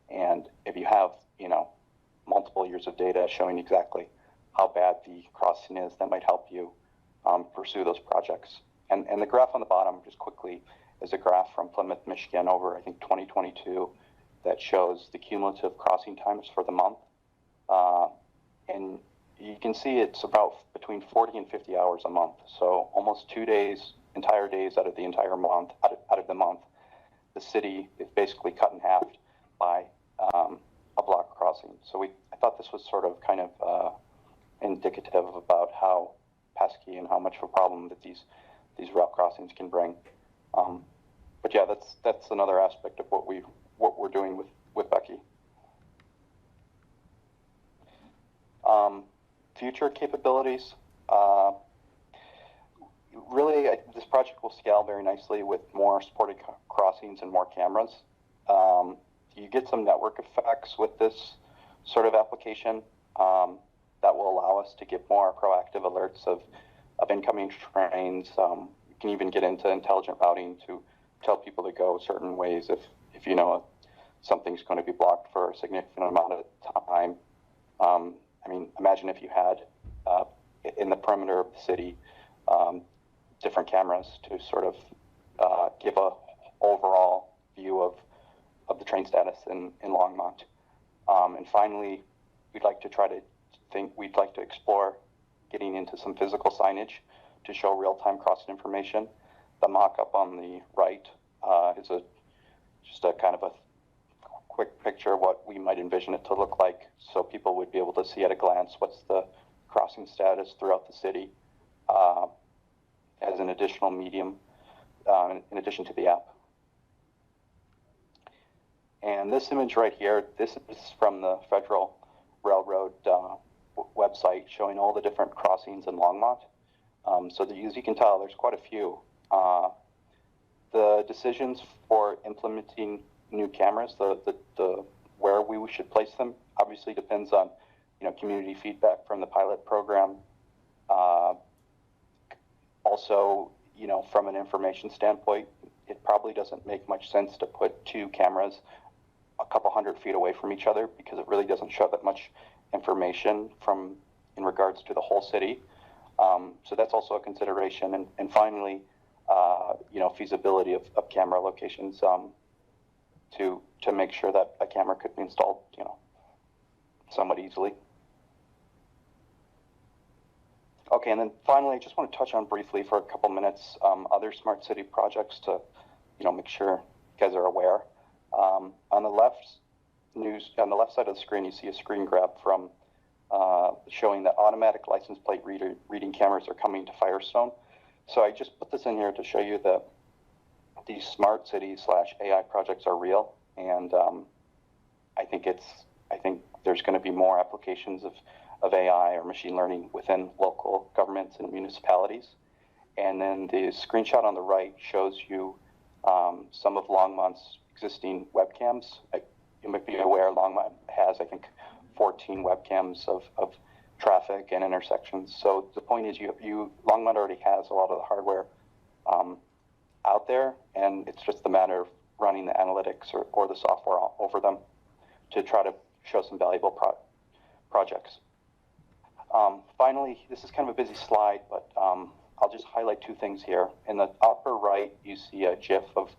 And if you have, multiple years of data showing exactly how bad the crossing is, that might help you pursue those projects. And the graph on the bottom, just quickly, is a graph from Plymouth, Michigan over, I think, 2022 that shows the cumulative crossing times for the month. And you can see it's about between 40 and 50 hours a month. So almost 2 days, entire days out of the entire month, out of the month, the city is basically cut in half by a block crossing. So I thought this was sort of kind of indicative about how pesky and how much of a problem that these route crossings can bring. But yeah, that's another aspect of what we're doing with Becky. Future capabilities. Really, this project will scale very nicely with more supported crossings and more cameras. You get some network effects with this sort of application that will allow us to get more proactive alerts of incoming trains. You can even get into intelligent routing to tell people to go certain ways if you know something's going to be blocked for a significant amount of time. Imagine if you had in the perimeter of the city different cameras to sort of give a overall view of the train status in Longmont. And finally, we'd like to explore getting into some physical signage to show real-time crossing information. the mock-up on the right is just a kind of a quick picture of what we might envision it to look like, so people would be able to see at a glance what's the crossing status throughout the city as an additional medium in addition to the app. And this image right here, this is from the Federal Railroad website showing all the different crossings in Longmont. So as you can tell, there's quite a few. The decisions for implementing new cameras, the where we should place them, obviously depends on community feedback from the pilot program. Also, from an information standpoint, it probably doesn't make much sense to put two cameras a couple 100 feet away from each other, because it really doesn't show that much information in regards to the whole city. So that's also a consideration. And finally, feasibility of camera locations to make sure that a camera could be installed, somewhat easily. Okay, and then finally, I just want to touch on briefly for a couple minutes other smart city projects to, make sure you guys are aware. On the left side of the screen, you see a screen grab from showing that automatic license plate reading cameras are coming to Firestone. So I just put this in here to show you that these smart cities / AI projects are real, and I think there's going to be more applications of AI or machine learning within local governments and municipalities. And then the screenshot on the right shows you some of Longmont's existing webcams. You might be aware Longmont has, I think, 14 webcams of traffic and intersections. So the point is, Longmont already has a lot of the hardware out there, and it's just a matter of running the analytics or the software over them to try to show some valuable projects. Finally, this is kind of a busy slide, but I'll just highlight two things here. In the upper right, you see a GIF of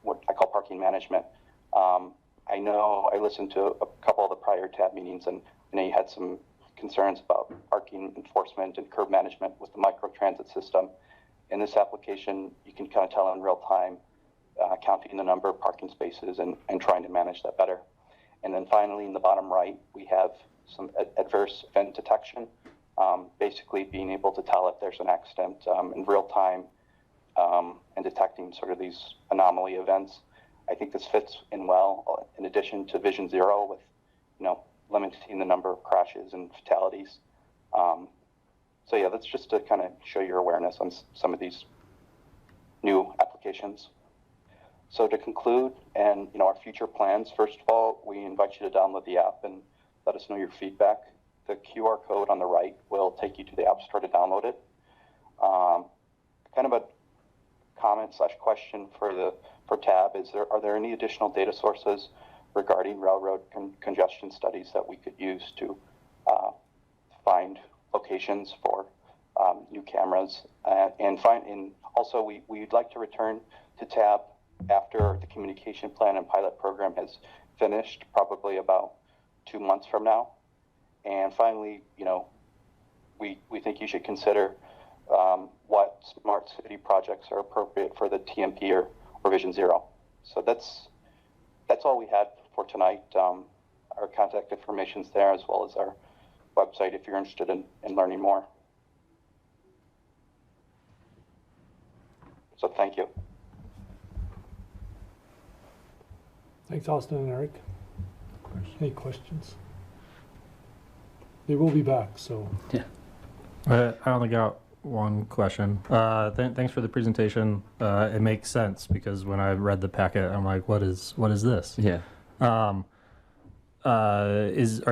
what I call parking management. I know I listened to a couple of the prior TAB meetings, and you had some concerns about parking enforcement and curb management with the microtransit system. In this application, you can kind of tell in real time, counting the number of parking spaces and trying to manage that better. And then finally, in the bottom right, we have some adverse event detection, basically being able to tell if there's an accident in real time and detecting sort of these anomaly events. I think this fits in well, in addition to Vision Zero, with limiting the number of crashes and fatalities. So yeah, that's just to kind of show your awareness on some of these new applications. So to conclude, and our future plans, first of all, we invite you to download the app and let us know your feedback. The QR code on the right will take you to the App Store to download it. Kind of a comment / question for TAB is, are there any additional data sources regarding railroad congestion studies that we could use to find locations for new cameras? And also, we'd like to return to TAB after the communication plan and pilot program has finished, probably about 2 months from now. And finally, we think you should consider what smart city projects are appropriate for the TMP or Vision Zero. So that's all we had for tonight. Our contact information's there, as well as our website if you're interested in learning more. So thank you. Thanks, Austin and Eric. Any questions? They will be back, so. Yeah. I only got one question. Thanks for the presentation. It makes sense, because when I read the packet, I'm like, what is this? Yeah. Are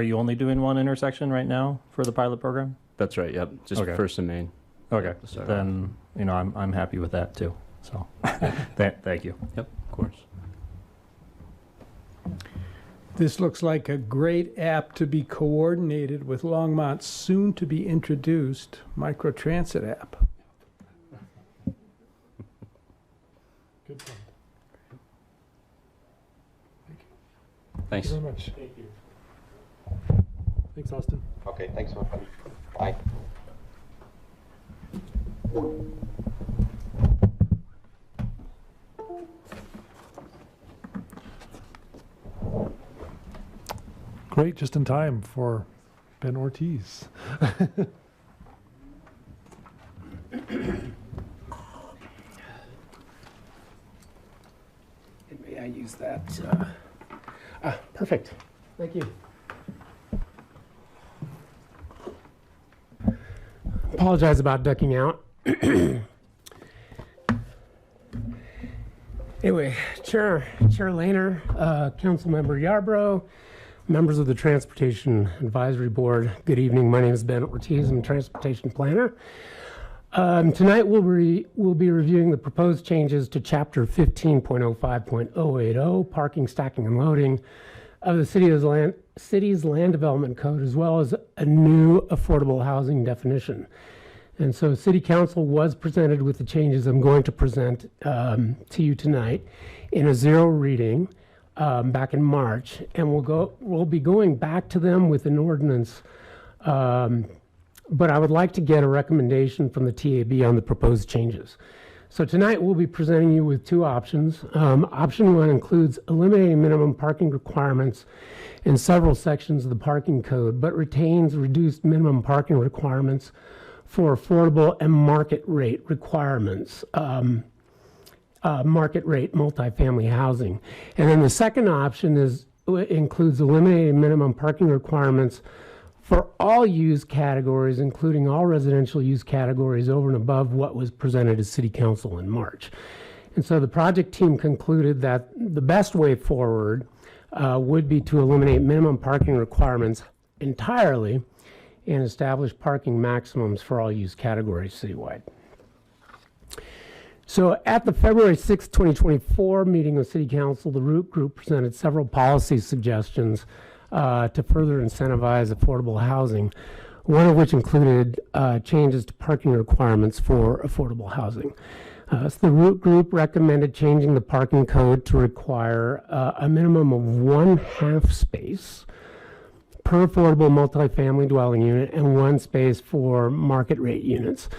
you only doing one intersection right now for the pilot program? That's right. Yep. Just Okay. First and Main. Okay. Start Then I'm happy with that too. So thank you. Yep. Of course. This looks like a great app to be coordinated with Longmont's soon-to-be introduced microtransit app. Good point. Thanks. Thank you very much. Thank you. Thanks, Austin. Okay, thanks everybody. Bye. Great, just in time for Ben Ortiz. May I use that? Perfect. Thank you. Apologize about ducking out. Anyway, Chair Lehner, Councilmember Yarbrough, members of the Transportation Advisory Board, good evening. My name is Ben Ortiz. I'm a transportation planner. Tonight we'll be reviewing the proposed changes to Chapter 15.05.080, Parking, Stacking, and Loading of the city's land development code, as well as a new affordable housing definition. And so City Council was presented with the changes I'm going to present to you tonight in a zero reading back in March, and we'll be going back to them with an ordinance. But I would like to get a recommendation from the TAB on the proposed changes. So tonight we'll be presenting you with two options. Option one includes eliminating minimum parking requirements in several sections of the parking code, but retains reduced minimum parking requirements for affordable and market rate requirements, market rate multifamily housing. And then the second option includes eliminating minimum parking requirements for all use categories, including all residential use categories over and above what was presented to City Council in March. And so the project team concluded that the best way forward would be to eliminate minimum parking requirements entirely and establish parking maximums for all use categories citywide. So at the February 6, 2024 meeting of City Council, the Root Group presented several policy suggestions to further incentivize affordable housing, one of which included changes to parking requirements for affordable housing. So the Root Group recommended changing the parking code to require a minimum of 1/2 space per affordable multifamily dwelling unit and 1 space for market rate units.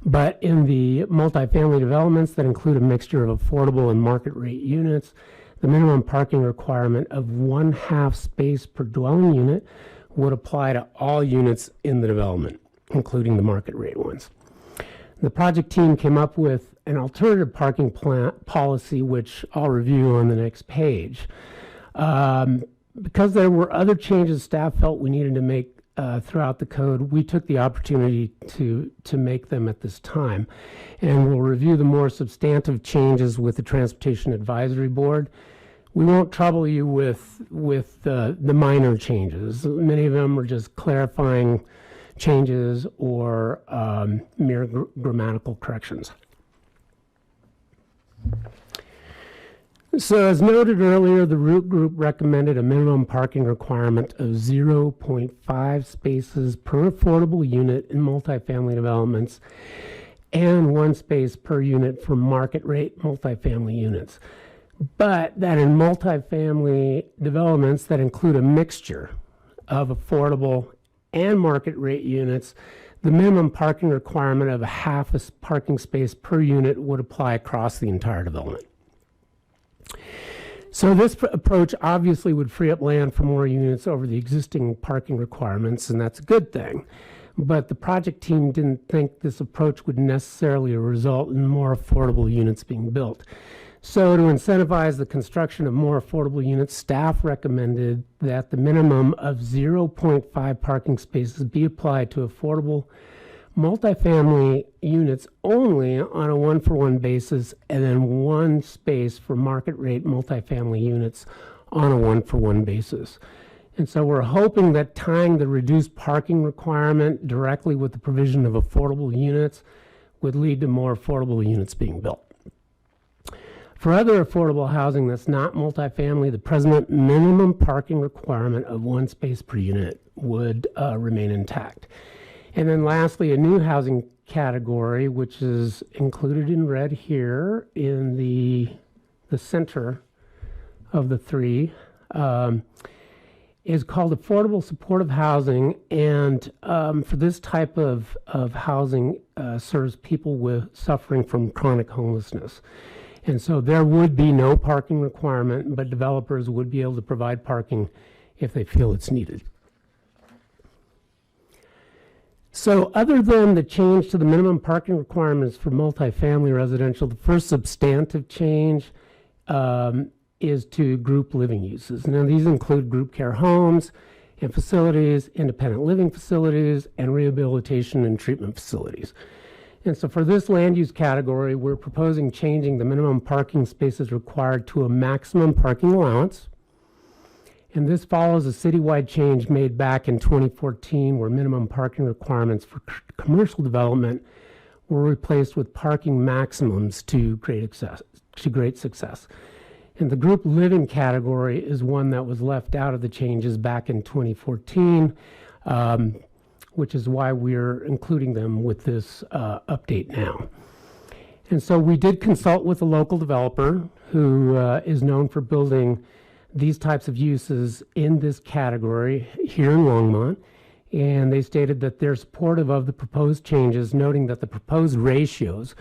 But in the multifamily developments that include a mixture of affordable and market rate units, the minimum parking requirement of 1/2 space per dwelling unit would apply to all units in the development, including the market rate ones. The project team came up with an alternative parking policy, which I'll review on the next page. Because there were other changes staff felt we needed to make throughout the code, we took the opportunity to make them at this time. And we'll review the more substantive changes with the Transportation Advisory Board. We won't trouble you with the minor changes. Many of them are just clarifying changes or mere grammatical corrections. So as noted earlier, the Root Group recommended a minimum parking requirement of 0.5 spaces per affordable unit in multifamily developments and 1 space per unit for market rate multifamily units. But that in multifamily developments that include a mixture of affordable and market rate units, the minimum parking requirement of 1/2 a parking space per unit would apply across the entire development. So this approach obviously would free up land for more units over the existing parking requirements, and that's a good thing. But the project team didn't think this approach would necessarily result in more affordable units being built. So to incentivize the construction of more affordable units, staff recommended that the minimum of 0.5 parking spaces be applied to affordable multifamily units only on a 1-for-1 basis, and then 1 space for market rate multifamily units on a 1-for-1 basis. And so we're hoping that tying the reduced parking requirement directly with the provision of affordable units would lead to more affordable units being built. For other affordable housing that's not multifamily, the present minimum parking requirement of 1 space per unit would remain intact. And then lastly, a new housing category, which is included in red here in the center of the three, is called affordable supportive housing. And for this type of housing serves people suffering from chronic homelessness. And so there would be no parking requirement, but developers would be able to provide parking if they feel it's needed. So other than the change to the minimum parking requirements for multifamily residential, the first substantive change is to group living uses. Now these include group care homes and facilities, independent living facilities, and rehabilitation and treatment facilities. And so for this land use category, we're proposing changing the minimum parking spaces required to a maximum parking allowance. And this follows a citywide change made back in 2014 where minimum parking requirements for commercial development were replaced with parking maximums to great success. And the group living category is one that was left out of the changes back in 2014, which is why we're including them with this update now. And so we did consult with a local developer who is known for building these types of uses in this category here in Longmont. And they stated that they're supportive of the proposed changes, noting that the proposed ratios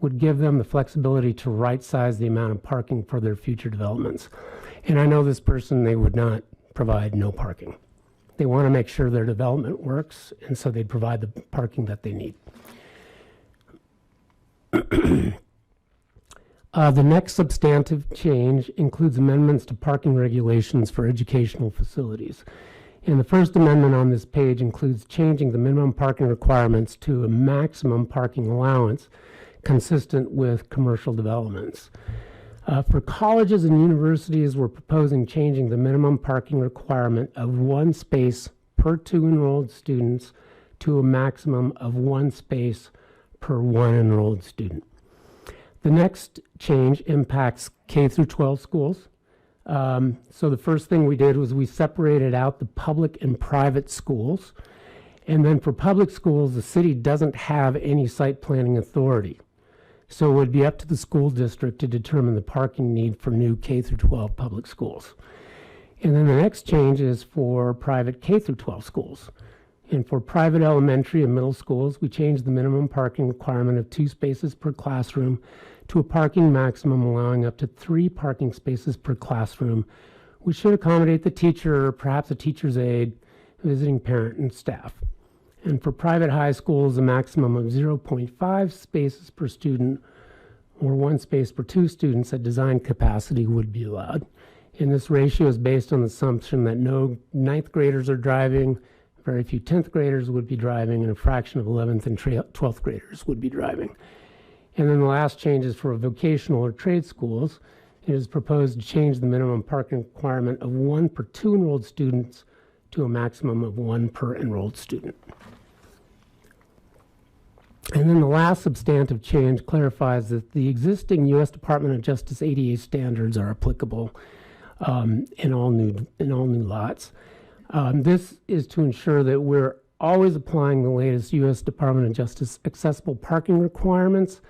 would give them the flexibility to right-size the amount of parking for their future developments. And I know this person, they would not provide no parking. They want to make sure their development works, and so they'd provide the parking that they need. The next substantive change includes amendments to parking regulations for educational facilities. And the first amendment on this page includes changing the minimum parking requirements to a maximum parking allowance consistent with commercial developments. For colleges and universities, we're proposing changing the minimum parking requirement of 1 space per 2 enrolled students to a maximum of 1 space per 1 enrolled student. The next change impacts K through 12 schools. So the first thing we did was we separated out the public and private schools. And then for public schools, the city doesn't have any site planning authority. So it would be up to the school district to determine the parking need for new K through 12 public schools. And then the next change is for private K through 12 schools. And for private elementary and middle schools, we changed the minimum parking requirement of 2 spaces per classroom to a parking maximum allowing up to 3 parking spaces per classroom, which should accommodate the teacher or perhaps a teacher's aide, visiting parent, and staff. And for private high schools, a maximum of 0.5 spaces per student or 1 space per 2 students at design capacity would be allowed. And this ratio is based on the assumption that no 9th graders are driving, very few 10th graders would be driving, and a fraction of 11th and 12th graders would be driving. And then the last change is for vocational or trade schools. It is proposed to change the minimum parking requirement of 1 per 2 enrolled students to a maximum of 1 per enrolled student. And then the last substantive change clarifies that the existing U.S. Department of Justice ADA standards are applicable in all new lots. This is to ensure that we're always applying the latest U.S. Department of Justice accessible parking requirements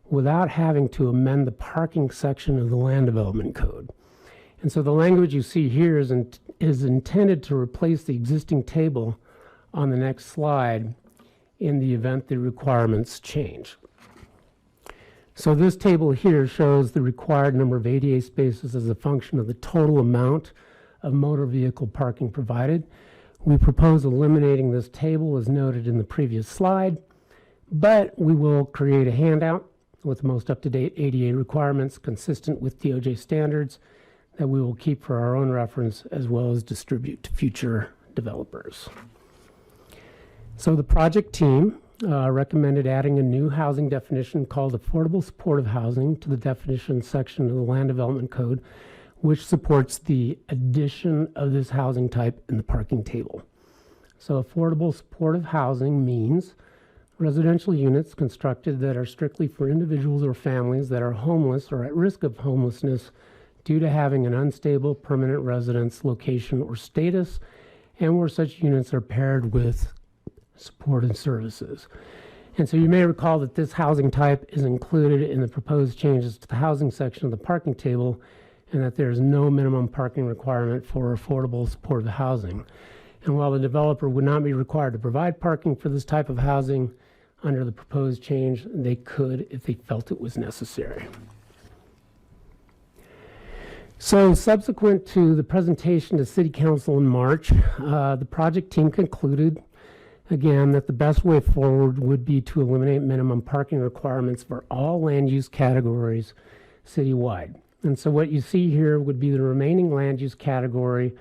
without having to amend the parking section of the Land Development Code. And so the language you see here is intended to replace the existing table on the next slide in the event the requirements change. So this table here shows the required number of ADA spaces as a function of the total amount of motor vehicle parking provided. We propose eliminating this table as noted in the previous slide, but we will create a handout with the most up-to-date ADA requirements consistent with DOJ standards that we will keep for our own reference as well as distribute to future developers. So the project team recommended adding a new housing definition called affordable supportive housing to the definition section of the Land Development Code, which supports the addition of this housing type in the parking table. So affordable supportive housing means residential units constructed that are strictly for individuals or families that are homeless or at risk of homelessness due to having an unstable permanent residence, location, or status, and where such units are paired with support and services. And so you may recall that this housing type is included in the proposed changes to the housing section of the parking table, and that there's no minimum parking requirement for affordable supportive housing. And while the developer would not be required to provide parking for this type of housing under the proposed change, they could if they felt it was necessary. So subsequent to the presentation to City Council in March, the project team concluded, again, that the best way forward would be to eliminate minimum parking requirements for all land use categories citywide. And so what you see here would be the remaining land use category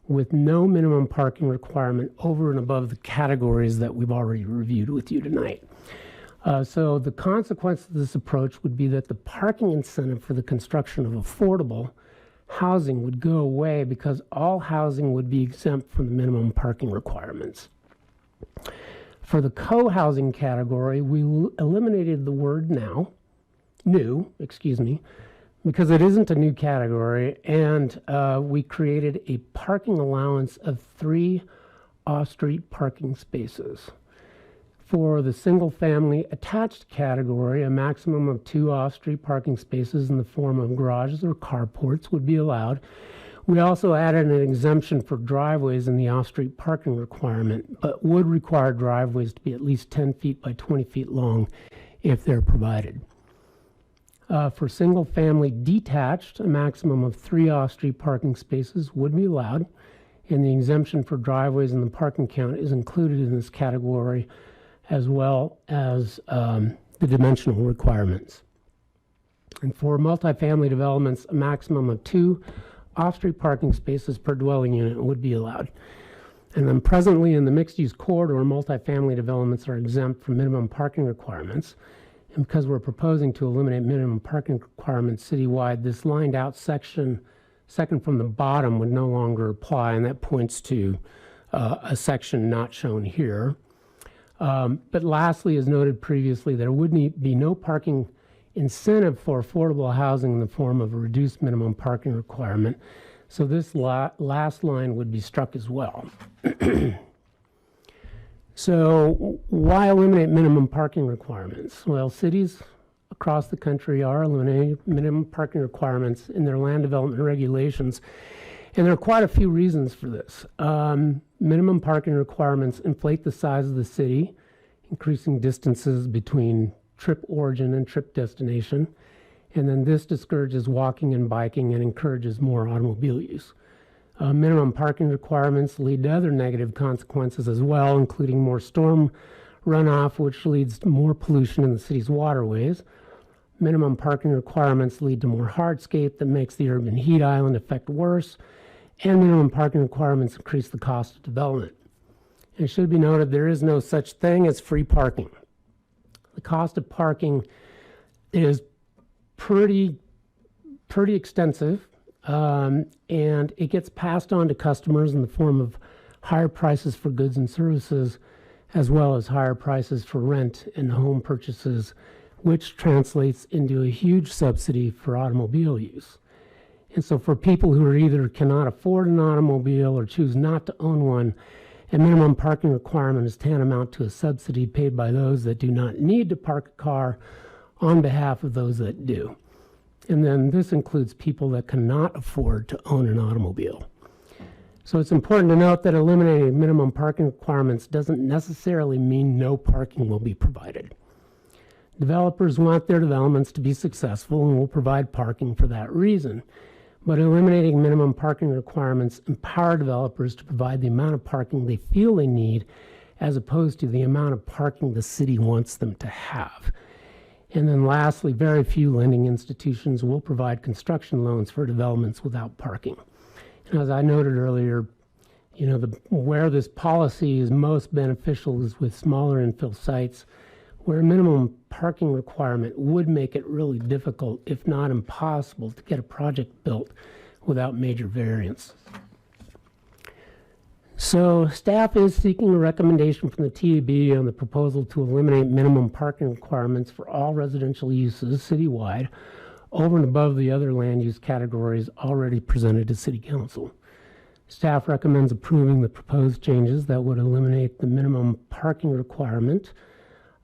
with no minimum parking requirement over and above the categories that we've already reviewed with you tonight. So the consequence of this approach would be that the parking incentive for the construction of affordable housing would go away because all housing would be exempt from the minimum parking requirements. For the co-housing category, we eliminated the word new, because it isn't a new category, and we created a parking allowance of 3 off-street parking spaces. For the single-family attached category, a maximum of 2 off-street parking spaces in the form of garages or carports would be allowed. We also added an exemption for driveways in the off-street parking requirement, but would require driveways to be at least 10 feet by 20 feet long if they're provided. For single-family detached, a maximum of 3 off-street parking spaces would be allowed, and the exemption for driveways in the parking count is included in this category, as well as the dimensional requirements. And for multifamily developments, a maximum of 2 off-street parking spaces per dwelling unit would be allowed. And then presently in the mixed-use corridor, multifamily developments are exempt from minimum parking requirements. And because we're proposing to eliminate minimum parking requirements citywide, this lined out section, second from the bottom, would no longer apply, and that points to a section not shown here. But lastly, as noted previously, there would be no parking incentive for affordable housing in the form of a reduced minimum parking requirement. So this last line would be struck as well. So why eliminate minimum parking requirements? Well, cities across the country are eliminating minimum parking requirements in their land development regulations, and there are quite a few reasons for this. Minimum parking requirements inflate the size of the city, increasing distances between trip origin and trip destination, and then this discourages walking and biking and encourages more automobile use. Minimum parking requirements lead to other negative consequences as well, including more storm runoff, which leads to more pollution in the city's waterways. Minimum parking requirements lead to more hardscape that makes the urban heat island effect worse, and minimum parking requirements increase the cost of development. It should be noted there is no such thing as free parking. The cost of parking is pretty extensive. And it gets passed on to customers in the form of higher prices for goods and services, as well as higher prices for rent and home purchases, which translates into a huge subsidy for automobile use. And so for people who either cannot afford an automobile or choose not to own one, a minimum parking requirement is tantamount to a subsidy paid by those that do not need to park a car on behalf of those that do. And then this includes people that cannot afford to own an automobile. So it's important to note that eliminating minimum parking requirements doesn't necessarily mean no parking will be provided. Developers want their developments to be successful and will provide parking for that reason. But eliminating minimum parking requirements empower developers to provide the amount of parking they feel they need, as opposed to the amount of parking the city wants them to have. And then lastly, very few lending institutions will provide construction loans for developments without parking. And as I noted earlier, where this policy is most beneficial is with smaller infill sites, where a minimum parking requirement would make it really difficult, if not impossible, to get a project built without major variance. So staff is seeking a recommendation from the TAB on the proposal to eliminate minimum parking requirements for all residential uses citywide over and above the other land use categories already presented to City Council. Staff recommends approving the proposed changes that would eliminate the minimum parking requirement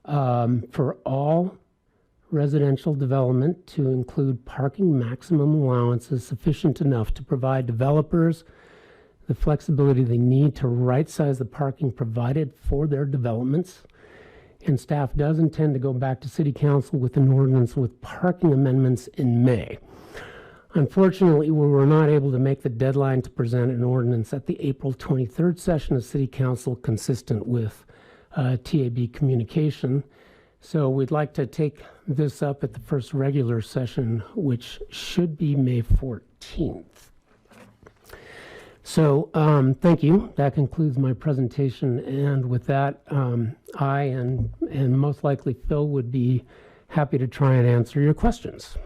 for all residential development to include parking maximum allowances sufficient enough to provide developers the flexibility they need to right-size the parking provided for their developments. And staff does intend to go back to City Council with an ordinance with parking amendments in May. Unfortunately, we were not able to make the deadline to present an ordinance at the April 23rd session of City Council consistent with TAB communication. So we'd like to take this up at the first regular session, which should be May 14th. So thank you. That concludes my presentation. And with that, I and most likely Phil would be happy to try and answer your questions.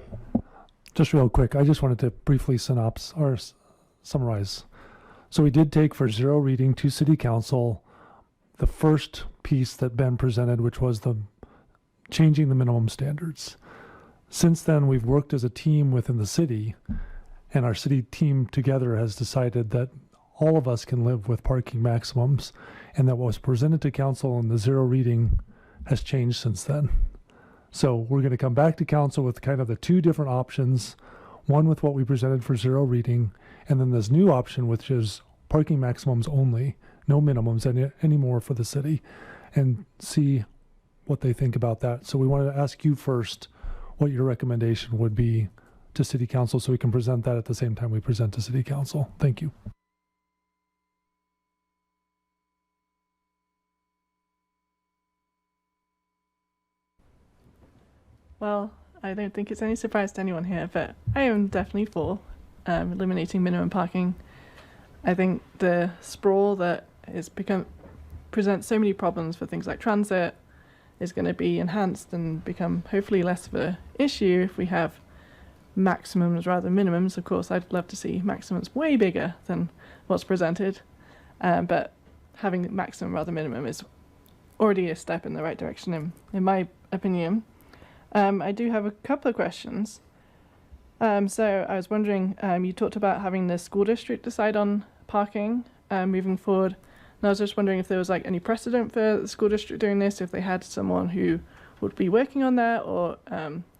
Just real quick, I just wanted to briefly summarize. So we did take for zero reading to City Council the first piece that Ben presented, which was the changing the minimum standards. Since then, we've worked as a team within the city, and our city team together has decided that all of us can live with parking maximums, and that what was presented to council in the zero reading has changed since then. So we're going to come back to council with kind of the two different options, one with what we presented for zero reading, and then this new option, which is parking maximums only, no minimums anymore for the city, and see what they think about that. So we wanted to ask you first what your recommendation would be to City Council so we can present that at the same time we present to City Council. Thank you. Well, I don't think it's any surprise to anyone here, but I am definitely for eliminating minimum parking. I think the sprawl that has presents so many problems for things like transit is going to be enhanced and become hopefully less of an issue if we have maximums rather than minimums. Of course, I'd love to see maximums way bigger than what's presented, but having the maximum rather than minimum is already a step in the right direction in my opinion. I do have a couple of questions. So I was wondering, you talked about having the school district decide on parking moving forward. And I was just wondering if there was like any precedent for the school district doing this, if they had someone who would be working on that, or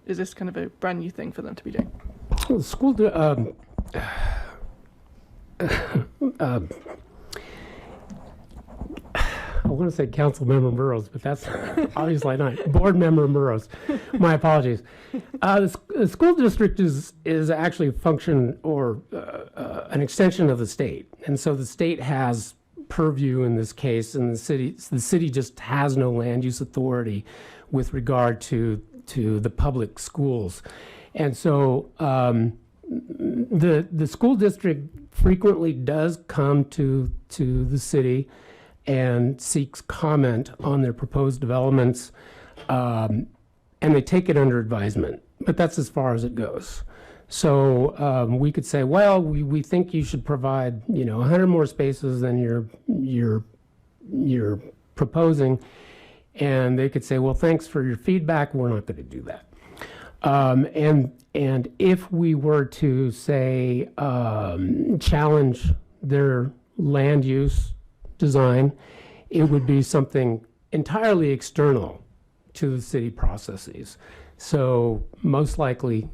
is this kind of a brand new thing for them to be doing? Well, the school, I want to say council member Burrows, but that's obviously not. Board member Burrows. My apologies. The school district is actually a function or an extension of the state. And so the state has purview in this case, and the city just has no land use authority with regard to the public schools. And so the school district frequently does come to the city and seeks comment on their proposed developments, and they take it under advisement, but that's as far as it goes. So we could say, well, we think you should provide 100 more spaces than you're proposing, and they could say, well, thanks for your feedback, we're not going to do that. And if we were to say challenge their land use design, it would be something entirely external to the city processes. So most likely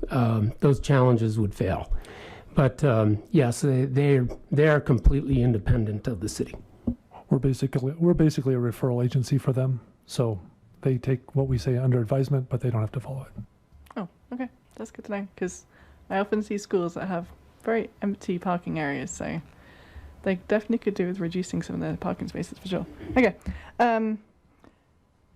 those challenges would fail. But yes, they are completely independent of the city. We're basically a referral agency for them. So they take what we say under advisement, but they don't have to follow it. Oh, okay. That's good to know, because I often see schools that have very empty parking areas, so they definitely could do with reducing some of their parking spaces for sure. Okay. And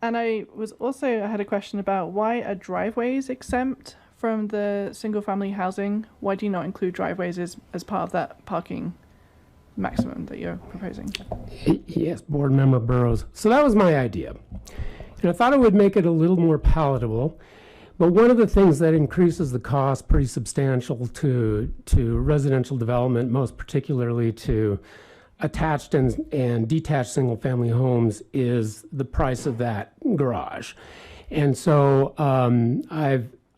I had a question about why are driveways exempt from the single family housing? Why do you not include driveways as part of that parking maximum that you're proposing? Yes, board member Burrows. So that was my idea. And I thought it would make it a little more palatable. But one of the things that increases the cost pretty substantial to residential development, most particularly to attached and detached single-family homes, is the price of that garage. And so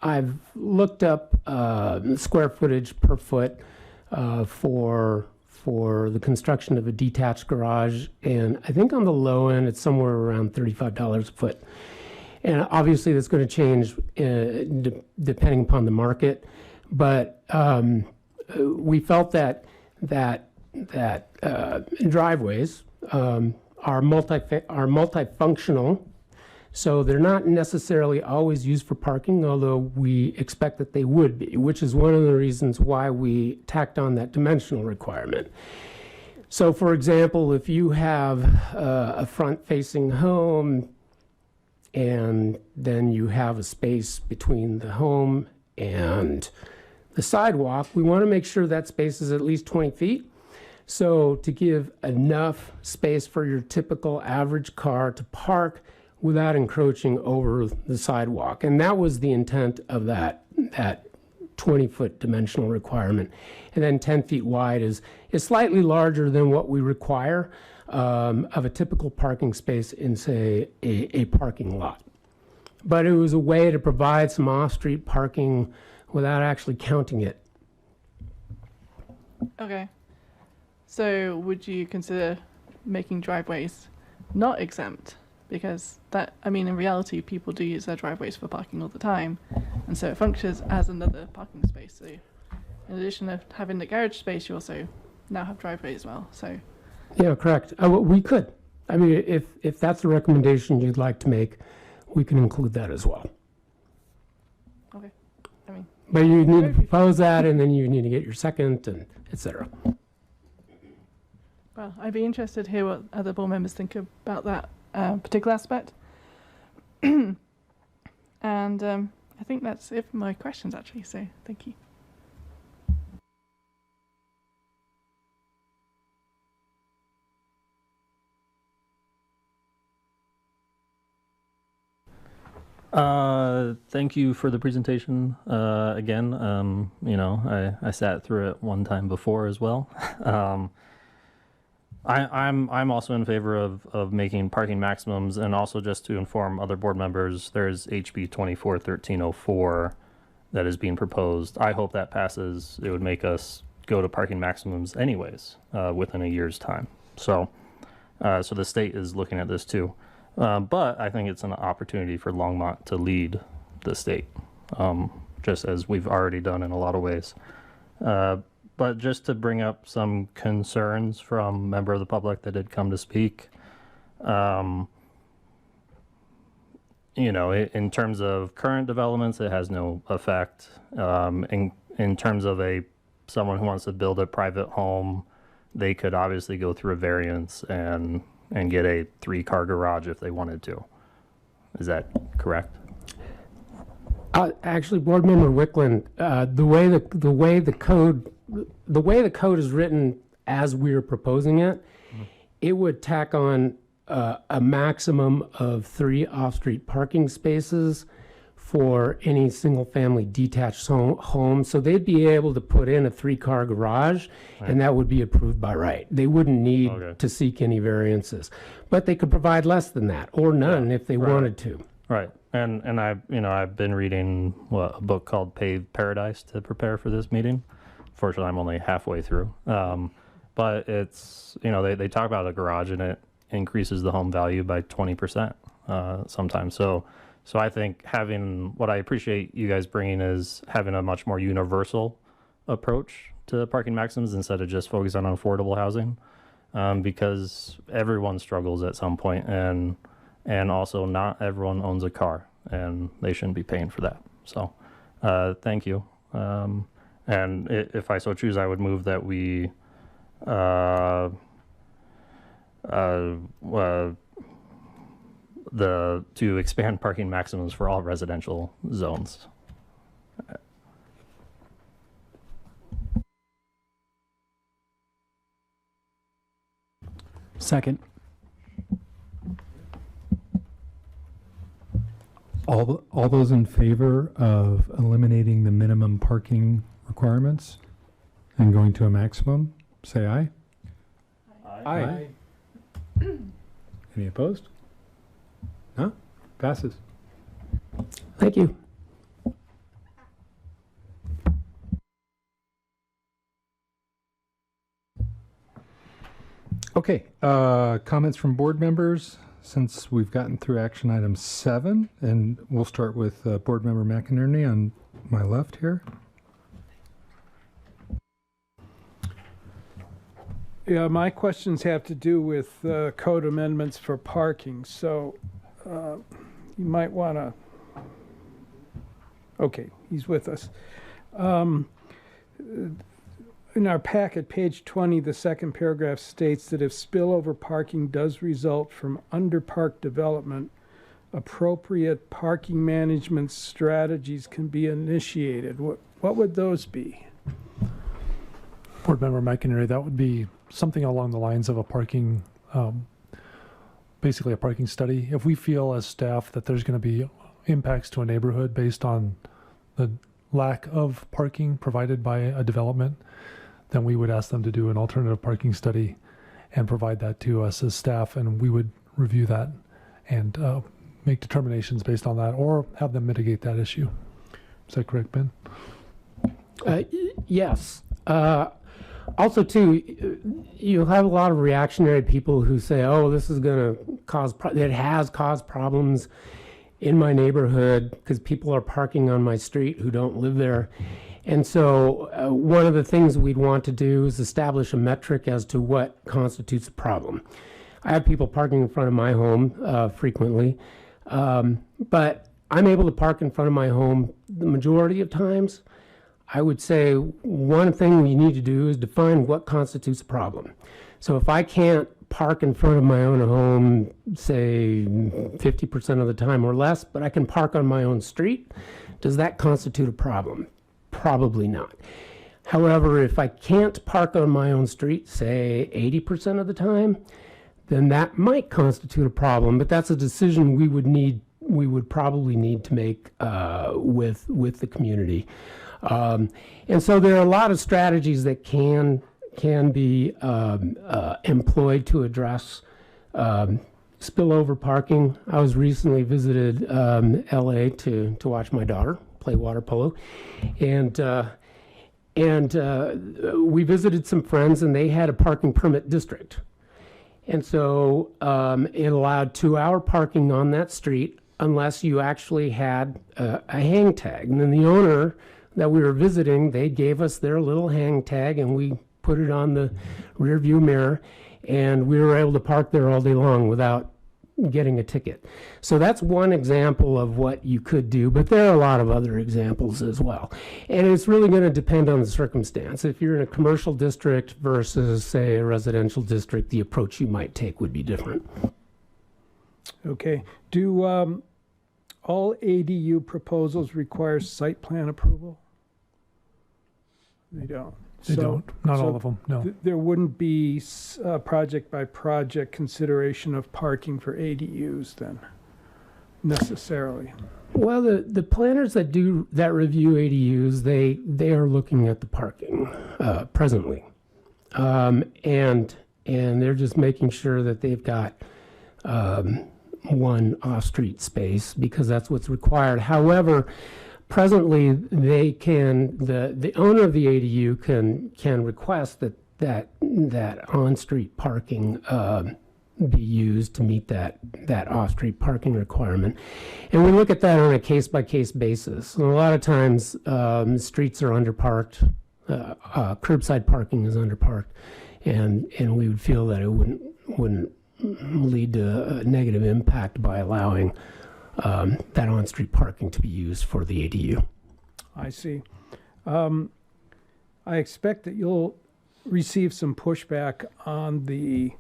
I've looked up square footage per foot for the construction of a detached garage, and I think on the low end it's somewhere around $35 a foot. And obviously that's going to change depending upon the market, but we felt that driveways are multifunctional, So they're not necessarily always used for parking, although we expect that they would be, which is one of the reasons why we tacked on that dimensional requirement. So for example, if you have a front-facing home and then you have a space between the home and the sidewalk, we want to make sure that space is at least 20 feet. So to give enough space for your typical average car to park without encroaching over the sidewalk. And that was the intent of that 20-foot dimensional requirement. And then 10 feet wide is slightly larger than what we require of a typical parking space in, say, a parking lot. But it was a way to provide some off-street parking without actually counting it. Okay. So would you consider making driveways not exempt? Because that, I mean, in reality, people do use their driveways for parking all the time. And so it functions as another parking space. So in addition to having the garage space, you also now have driveway as well. So Yeah, correct. Well, we could. I mean, if that's the recommendation you'd like to make, we can include that as well. okay. I mean, But you need to propose that, and then you need to get your second, and et cetera. well, I'd be interested to hear what other board members think about that particular aspect. And I think that's it for my questions, actually. So thank you. Thank you for the presentation. Again, you know, I sat through it one time before as well. I'm also in favor of making parking maximums, and also just to inform other board members, there's HB 241304 that is being proposed. I hope that passes. It would make us go to parking maximums anyways within a year's time. So the state is looking at this too. But I think it's an opportunity for Longmont to lead the state, just as we've already done in a lot of ways. But just to bring up some concerns from a member of the public that did come to speak, you know, in terms of current developments, it has no effect. In terms of someone who wants to build a private home, they could obviously go through a variance and get a 3-car garage if they wanted to. Is that correct? Actually, Board Member Wickland, the way the code is written as we're proposing it, it would tack on a maximum of 3 off-street parking spaces for any single-family detached home. So they'd be able to put in a 3-car garage, and that would be approved by right. They wouldn't need to seek any variances, but they could provide less than that or none if they wanted to. Right. And I've been reading a book called Paved Paradise to prepare for this meeting. Fortunately, I'm only halfway through. But it's, you know, they talk about a garage and it increases the home value by 20% sometimes. So I think what I appreciate you guys bringing is having a much more universal approach to parking maximums instead of just focusing on affordable housing, because everyone struggles at some point, and also not everyone owns a car, and they shouldn't be paying for that. So thank you. And if I so choose, I would move that we to expand parking maximums for all residential zones. Second. All those in favor of eliminating the minimum parking requirements and going to a maximum, say aye. Aye. Any opposed? No? Passes. Thank you. Okay, comments from board members, since we've gotten through action item 7, and we'll start with Board Member McInerney on my left here. Yeah, my questions have to do with code amendments for parking. So you might want to, okay, he's with us. In our packet, page 20, the second paragraph states that if spillover parking does result from underparked development, appropriate parking management strategies can be initiated. What would those be? Board Member McInerney, that would be something along the lines of a parking, basically a parking study. If we feel as staff that there's going to be impacts to a neighborhood based on the lack of parking provided by a development, then we would ask them to do an alternative parking study and provide that to us as staff, and we would review that and make determinations based on that, or have them mitigate that issue. Is that correct, Ben? Yes. Also, too, you'll have a lot of reactionary people who say, "Oh, this is going to cause it has caused problems in my neighborhood because people are parking on my street who don't live there." And so one of the things we'd want to do is establish a metric as to what constitutes a problem. I have people parking in front of my home frequently, but I'm able to park in front of my home the majority of times. I would say one thing we need to do is define what constitutes a problem. So if I can't park in front of my own home, say 50% of the time or less, but I can park on my own street, does that constitute a problem? Probably not. However, if I can't park on my own street, say 80% of the time, then that might constitute a problem, but that's a decision we would probably need to make with the community. And so there are a lot of strategies that can be employed to address spillover parking. I was recently visited LA to watch my daughter play water polo, and we visited some friends, and they had a parking permit district, and so it allowed 2-hour parking on that street unless you actually had a hang tag. And then the owner that we were visiting, they gave us their little hang tag, and we put it on the rear view mirror, and we were able to park there all day long without getting a ticket. So that's one example of what you could do, but there are a lot of other examples as well. And it's really going to depend on the circumstance. If you're in a commercial district versus, say, a residential district, the approach you might take would be different. Okay. Do all ADU proposals require site plan approval? They don't. They don't. Not all of them, no. There wouldn't be project by project consideration of parking for ADUs then, necessarily. Well, the planners that review ADUs, they are looking at the parking presently, and they're just making sure that they've got one off-street space because that's what's required. However, presently, they can the owner of the ADU can request that on-street parking be used to meet that off-street parking requirement, and we look at that on a case-by-case basis. And a lot of times, streets are underparked, curbside parking is underparked, and we would feel that it wouldn't lead to a negative impact by allowing that on-street parking to be used for the ADU. I see. I expect that you'll receive some pushback on the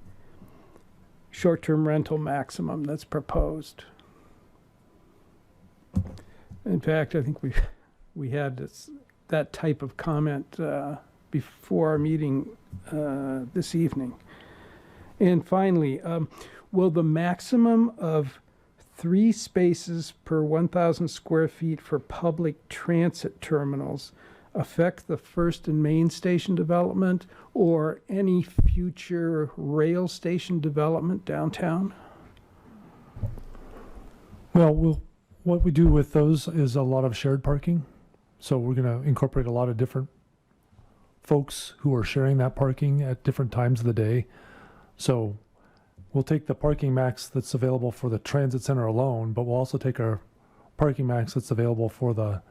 short-term rental maximum that's proposed. In fact, I think we had that type of comment before our meeting this evening. And finally, will the maximum of 3 spaces per 1,000 square feet for public transit terminals affect the First and Main Station development or any future rail station development downtown? Well, what we do with those is a lot of shared parking. So we're going to incorporate a lot of different folks who are sharing that parking at different times of the day. So we'll take the parking max that's available for the transit center alone, but we'll also take our parking max that's available for the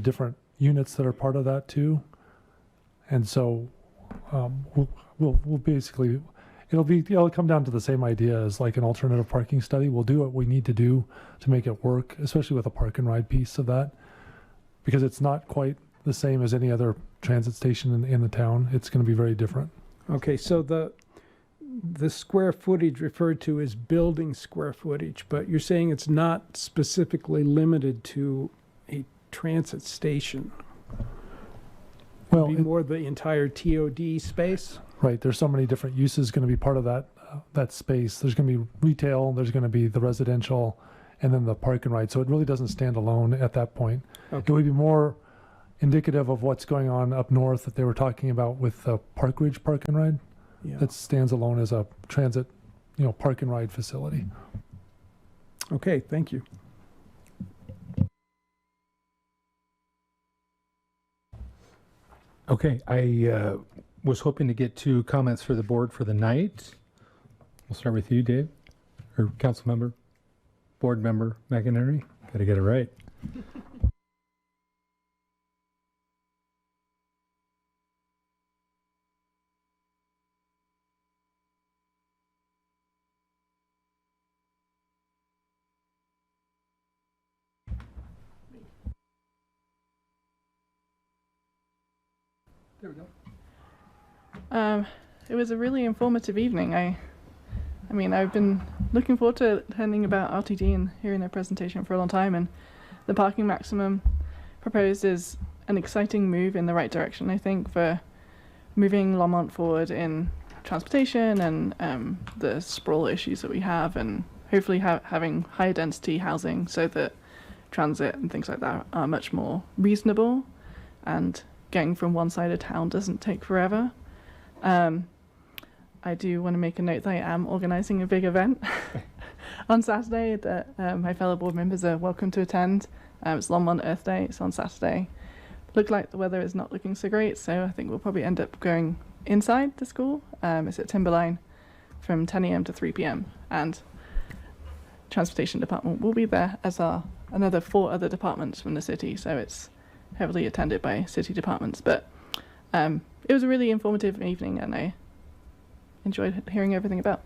different units that are part of that too. And so we'll basically it'll come down to the same idea as like an alternative parking study. We'll do what we need to do to make it work, especially with a park and ride piece of that, because it's not quite the same as any other transit station in the town. It's going to be very different. Okay, so the square footage referred to is building square footage, but you're saying it's not specifically limited to a transit station. Well, It'd be more the entire TOD space. Right. There's so many different uses going to be part of that space. There's going to be retail, there's going to be the residential, and then the park and ride. So it really doesn't stand alone at that point. Okay. It would be more indicative of what's going on up north that they were talking about with the Park Ridge Park and Ride. Yeah. That stands alone as a transit, park and ride facility. Okay, thank you. Okay, I was hoping to get to comments for the board for the night. We'll start with you, Dave, or council member, board member McInerney. Got to get it right. There we go. It was a really informative evening. I mean, I've been looking forward to learning about RTD and hearing their presentation for a long time, and the parking maximum proposed is an exciting move in the right direction, I think, for moving Longmont forward in transportation and the sprawl issues that we have, and hopefully having higher density housing so that transit and things like that are much more reasonable, and getting from one side of town doesn't take forever. I do want to make a note that I am organising a big event on Saturday that my fellow board members are welcome to attend. It's Longmont Earth Day. It's on Saturday. Look like the weather is not looking so great, so I think we'll probably end up going inside the school. It's at Timberline from 10 a.m. to 3 p.m. and Transportation Department will be there, as are another 4 other departments from the city, so it's heavily attended by city departments. But it was a really informative evening, and I enjoyed hearing everything about.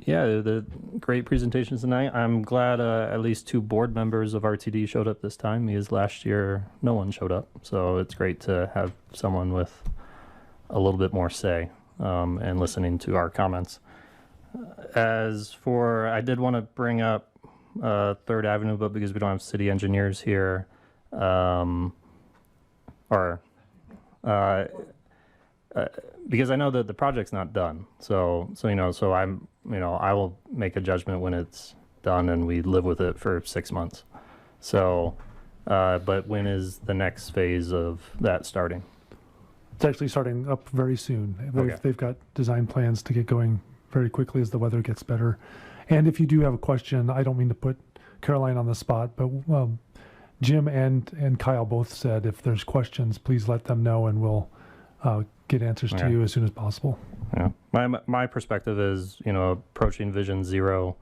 Yeah, the great presentations tonight. I'm glad at least 2 board members of RTD showed up this time, because last year no one showed up. So it's great to have someone with a little bit more say and listening to our comments. As for, I did want to bring up 3rd Avenue, but because we don't have city engineers here, because I know that the project's not done. So I'm, I will make a judgment when it's done and we live with it for 6 months. So, but when is the next phase of that starting? It's actually starting up very soon. Okay. They've got design plans to get going very quickly as the weather gets better. And if you do have a question, I don't mean to put Caroline on the spot, but Jim and Kyle both said if there's questions, please let them know and we'll get answers to you as soon as possible. Yeah, my perspective is, approaching Vision Zero,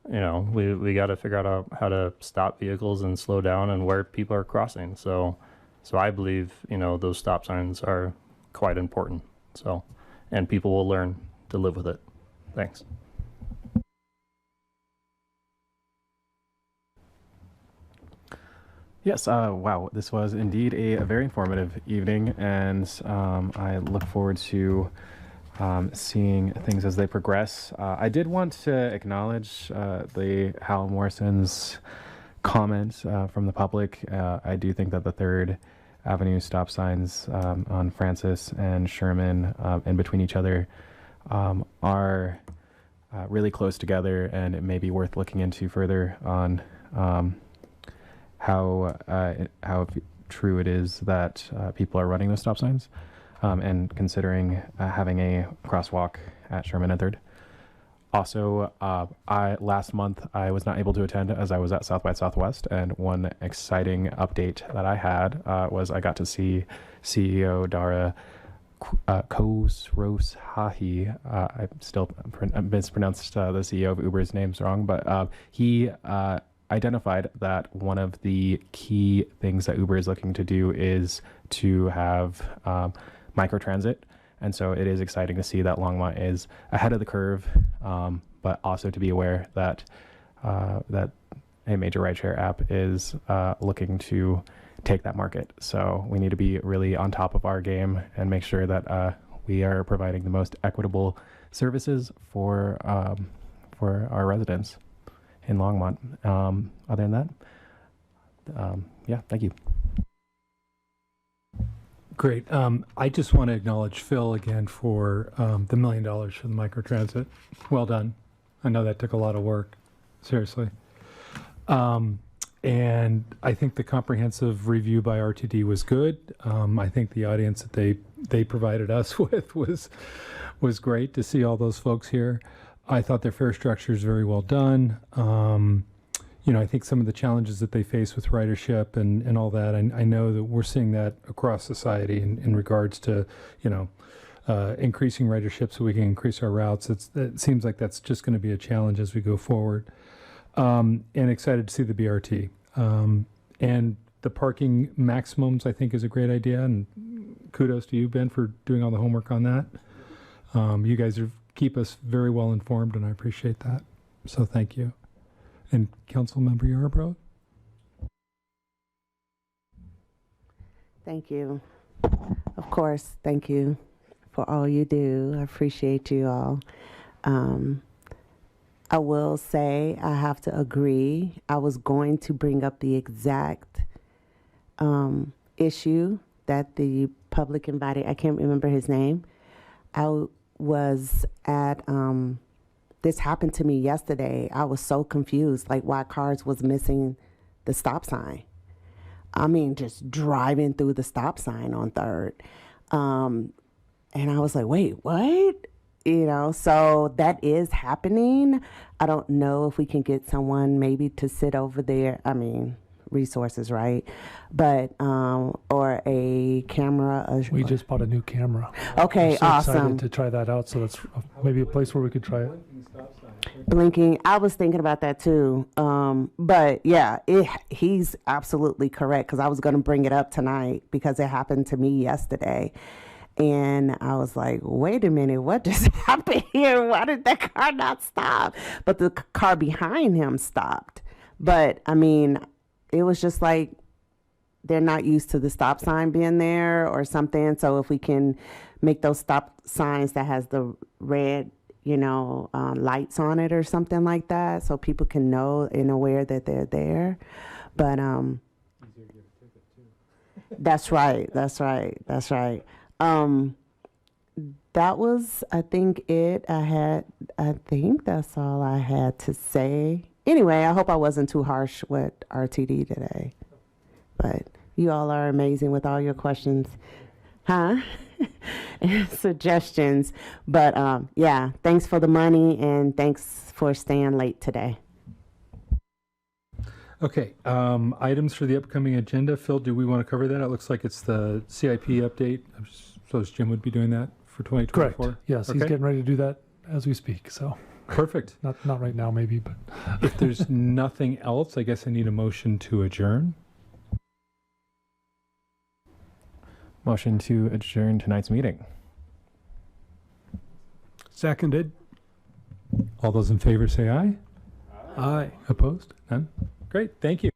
we got to figure out how to stop vehicles and slow down and where people are crossing. So I believe, those stop signs are quite important. So, and people will learn to live with it. Thanks. Yes, wow, this was indeed a very informative evening, and I look forward to seeing things as they progress. I did want to acknowledge the Hal Morrison's comment from the public. I do think that the 3rd Avenue stop signs on Francis and Sherman in between each other are really close together, and it may be worth looking into further on how true it is that people are running those stop signs, and considering having a crosswalk at Sherman and 3rd. Also, last month I was not able to attend as I was at South by Southwest, and one exciting update that I had was I got to see CEO Dara Khosrowshahi. I still mispronounced the CEO of Uber's names wrong, but he identified that one of the key things that Uber is looking to do is to have microtransit. And so it is exciting to see that Longmont is ahead of the curve, but also to be aware that that a major rideshare app is looking to take that market. So we need to be really on top of our game and make sure that we are providing the most equitable services for our residents in Longmont. Other than that, yeah, thank you. Great. I just want to acknowledge Phil again for the $1 million for the microtransit. Well done. I know that took a lot of work. Seriously. And I think the comprehensive review by RTD was good. I think the audience that they provided us with was great to see all those folks here. I thought their fare structure is very well done. I think some of the challenges that they face with ridership and all that, I know that we're seeing that across society in regards to, increasing ridership so we can increase our routes. It seems like that's just going to be a challenge as we go forward. And excited to see the BRT. And the parking maximums, I think, is a great idea. And kudos to you, Ben, for doing all the homework on that. You guys keep us very well informed, and I appreciate that. So thank you. And Councilmember Yarbrough? Thank you. Of course, thank you for all you do. I appreciate you all. I will say I have to agree. I was going to bring up the exact issue that the public invited. I can't remember his name. I was at, this happened to me yesterday. I was so confused, like why cars was missing the stop sign. I mean, just driving through the stop sign on 3rd. And I was like, wait, what? So that is happening. I don't know if we can get someone maybe to sit over there. I mean, resources, right? But, or a camera. We just bought a new camera. Okay, We're so awesome. excited to try that out. So that's maybe a place where we could try it. Blinking. I was thinking about that too. But yeah, he's absolutely correct because I was going to bring it up tonight because it happened to me yesterday. And I was like, wait a minute, what just happened here? Why did that car not stop? But the car behind him stopped. But I mean, it was just like they're not used to the stop sign being there or something. So if we can make those stop signs that has the red, lights on it or something like that, so people can know and aware that they're there. But that's right. That was, I think, it. I think that's all I had to say. Anyway, I hope I wasn't too harsh with RTD today. But you all are amazing with all your questions. And suggestions. But yeah, thanks for the money and thanks for staying late today. Okay, items for the upcoming agenda. Phil, do we want to cover that? It looks like it's the CIP update. I suppose Jim would be doing that for 2024? Correct. Yes, okay. He's getting ready to do that as we speak. So perfect. Not right now, maybe, but if there's nothing else, I guess I need a motion to adjourn. Motion to adjourn tonight's meeting. Seconded. All those in favor say aye. Aye. Opposed? None? Great, thank you.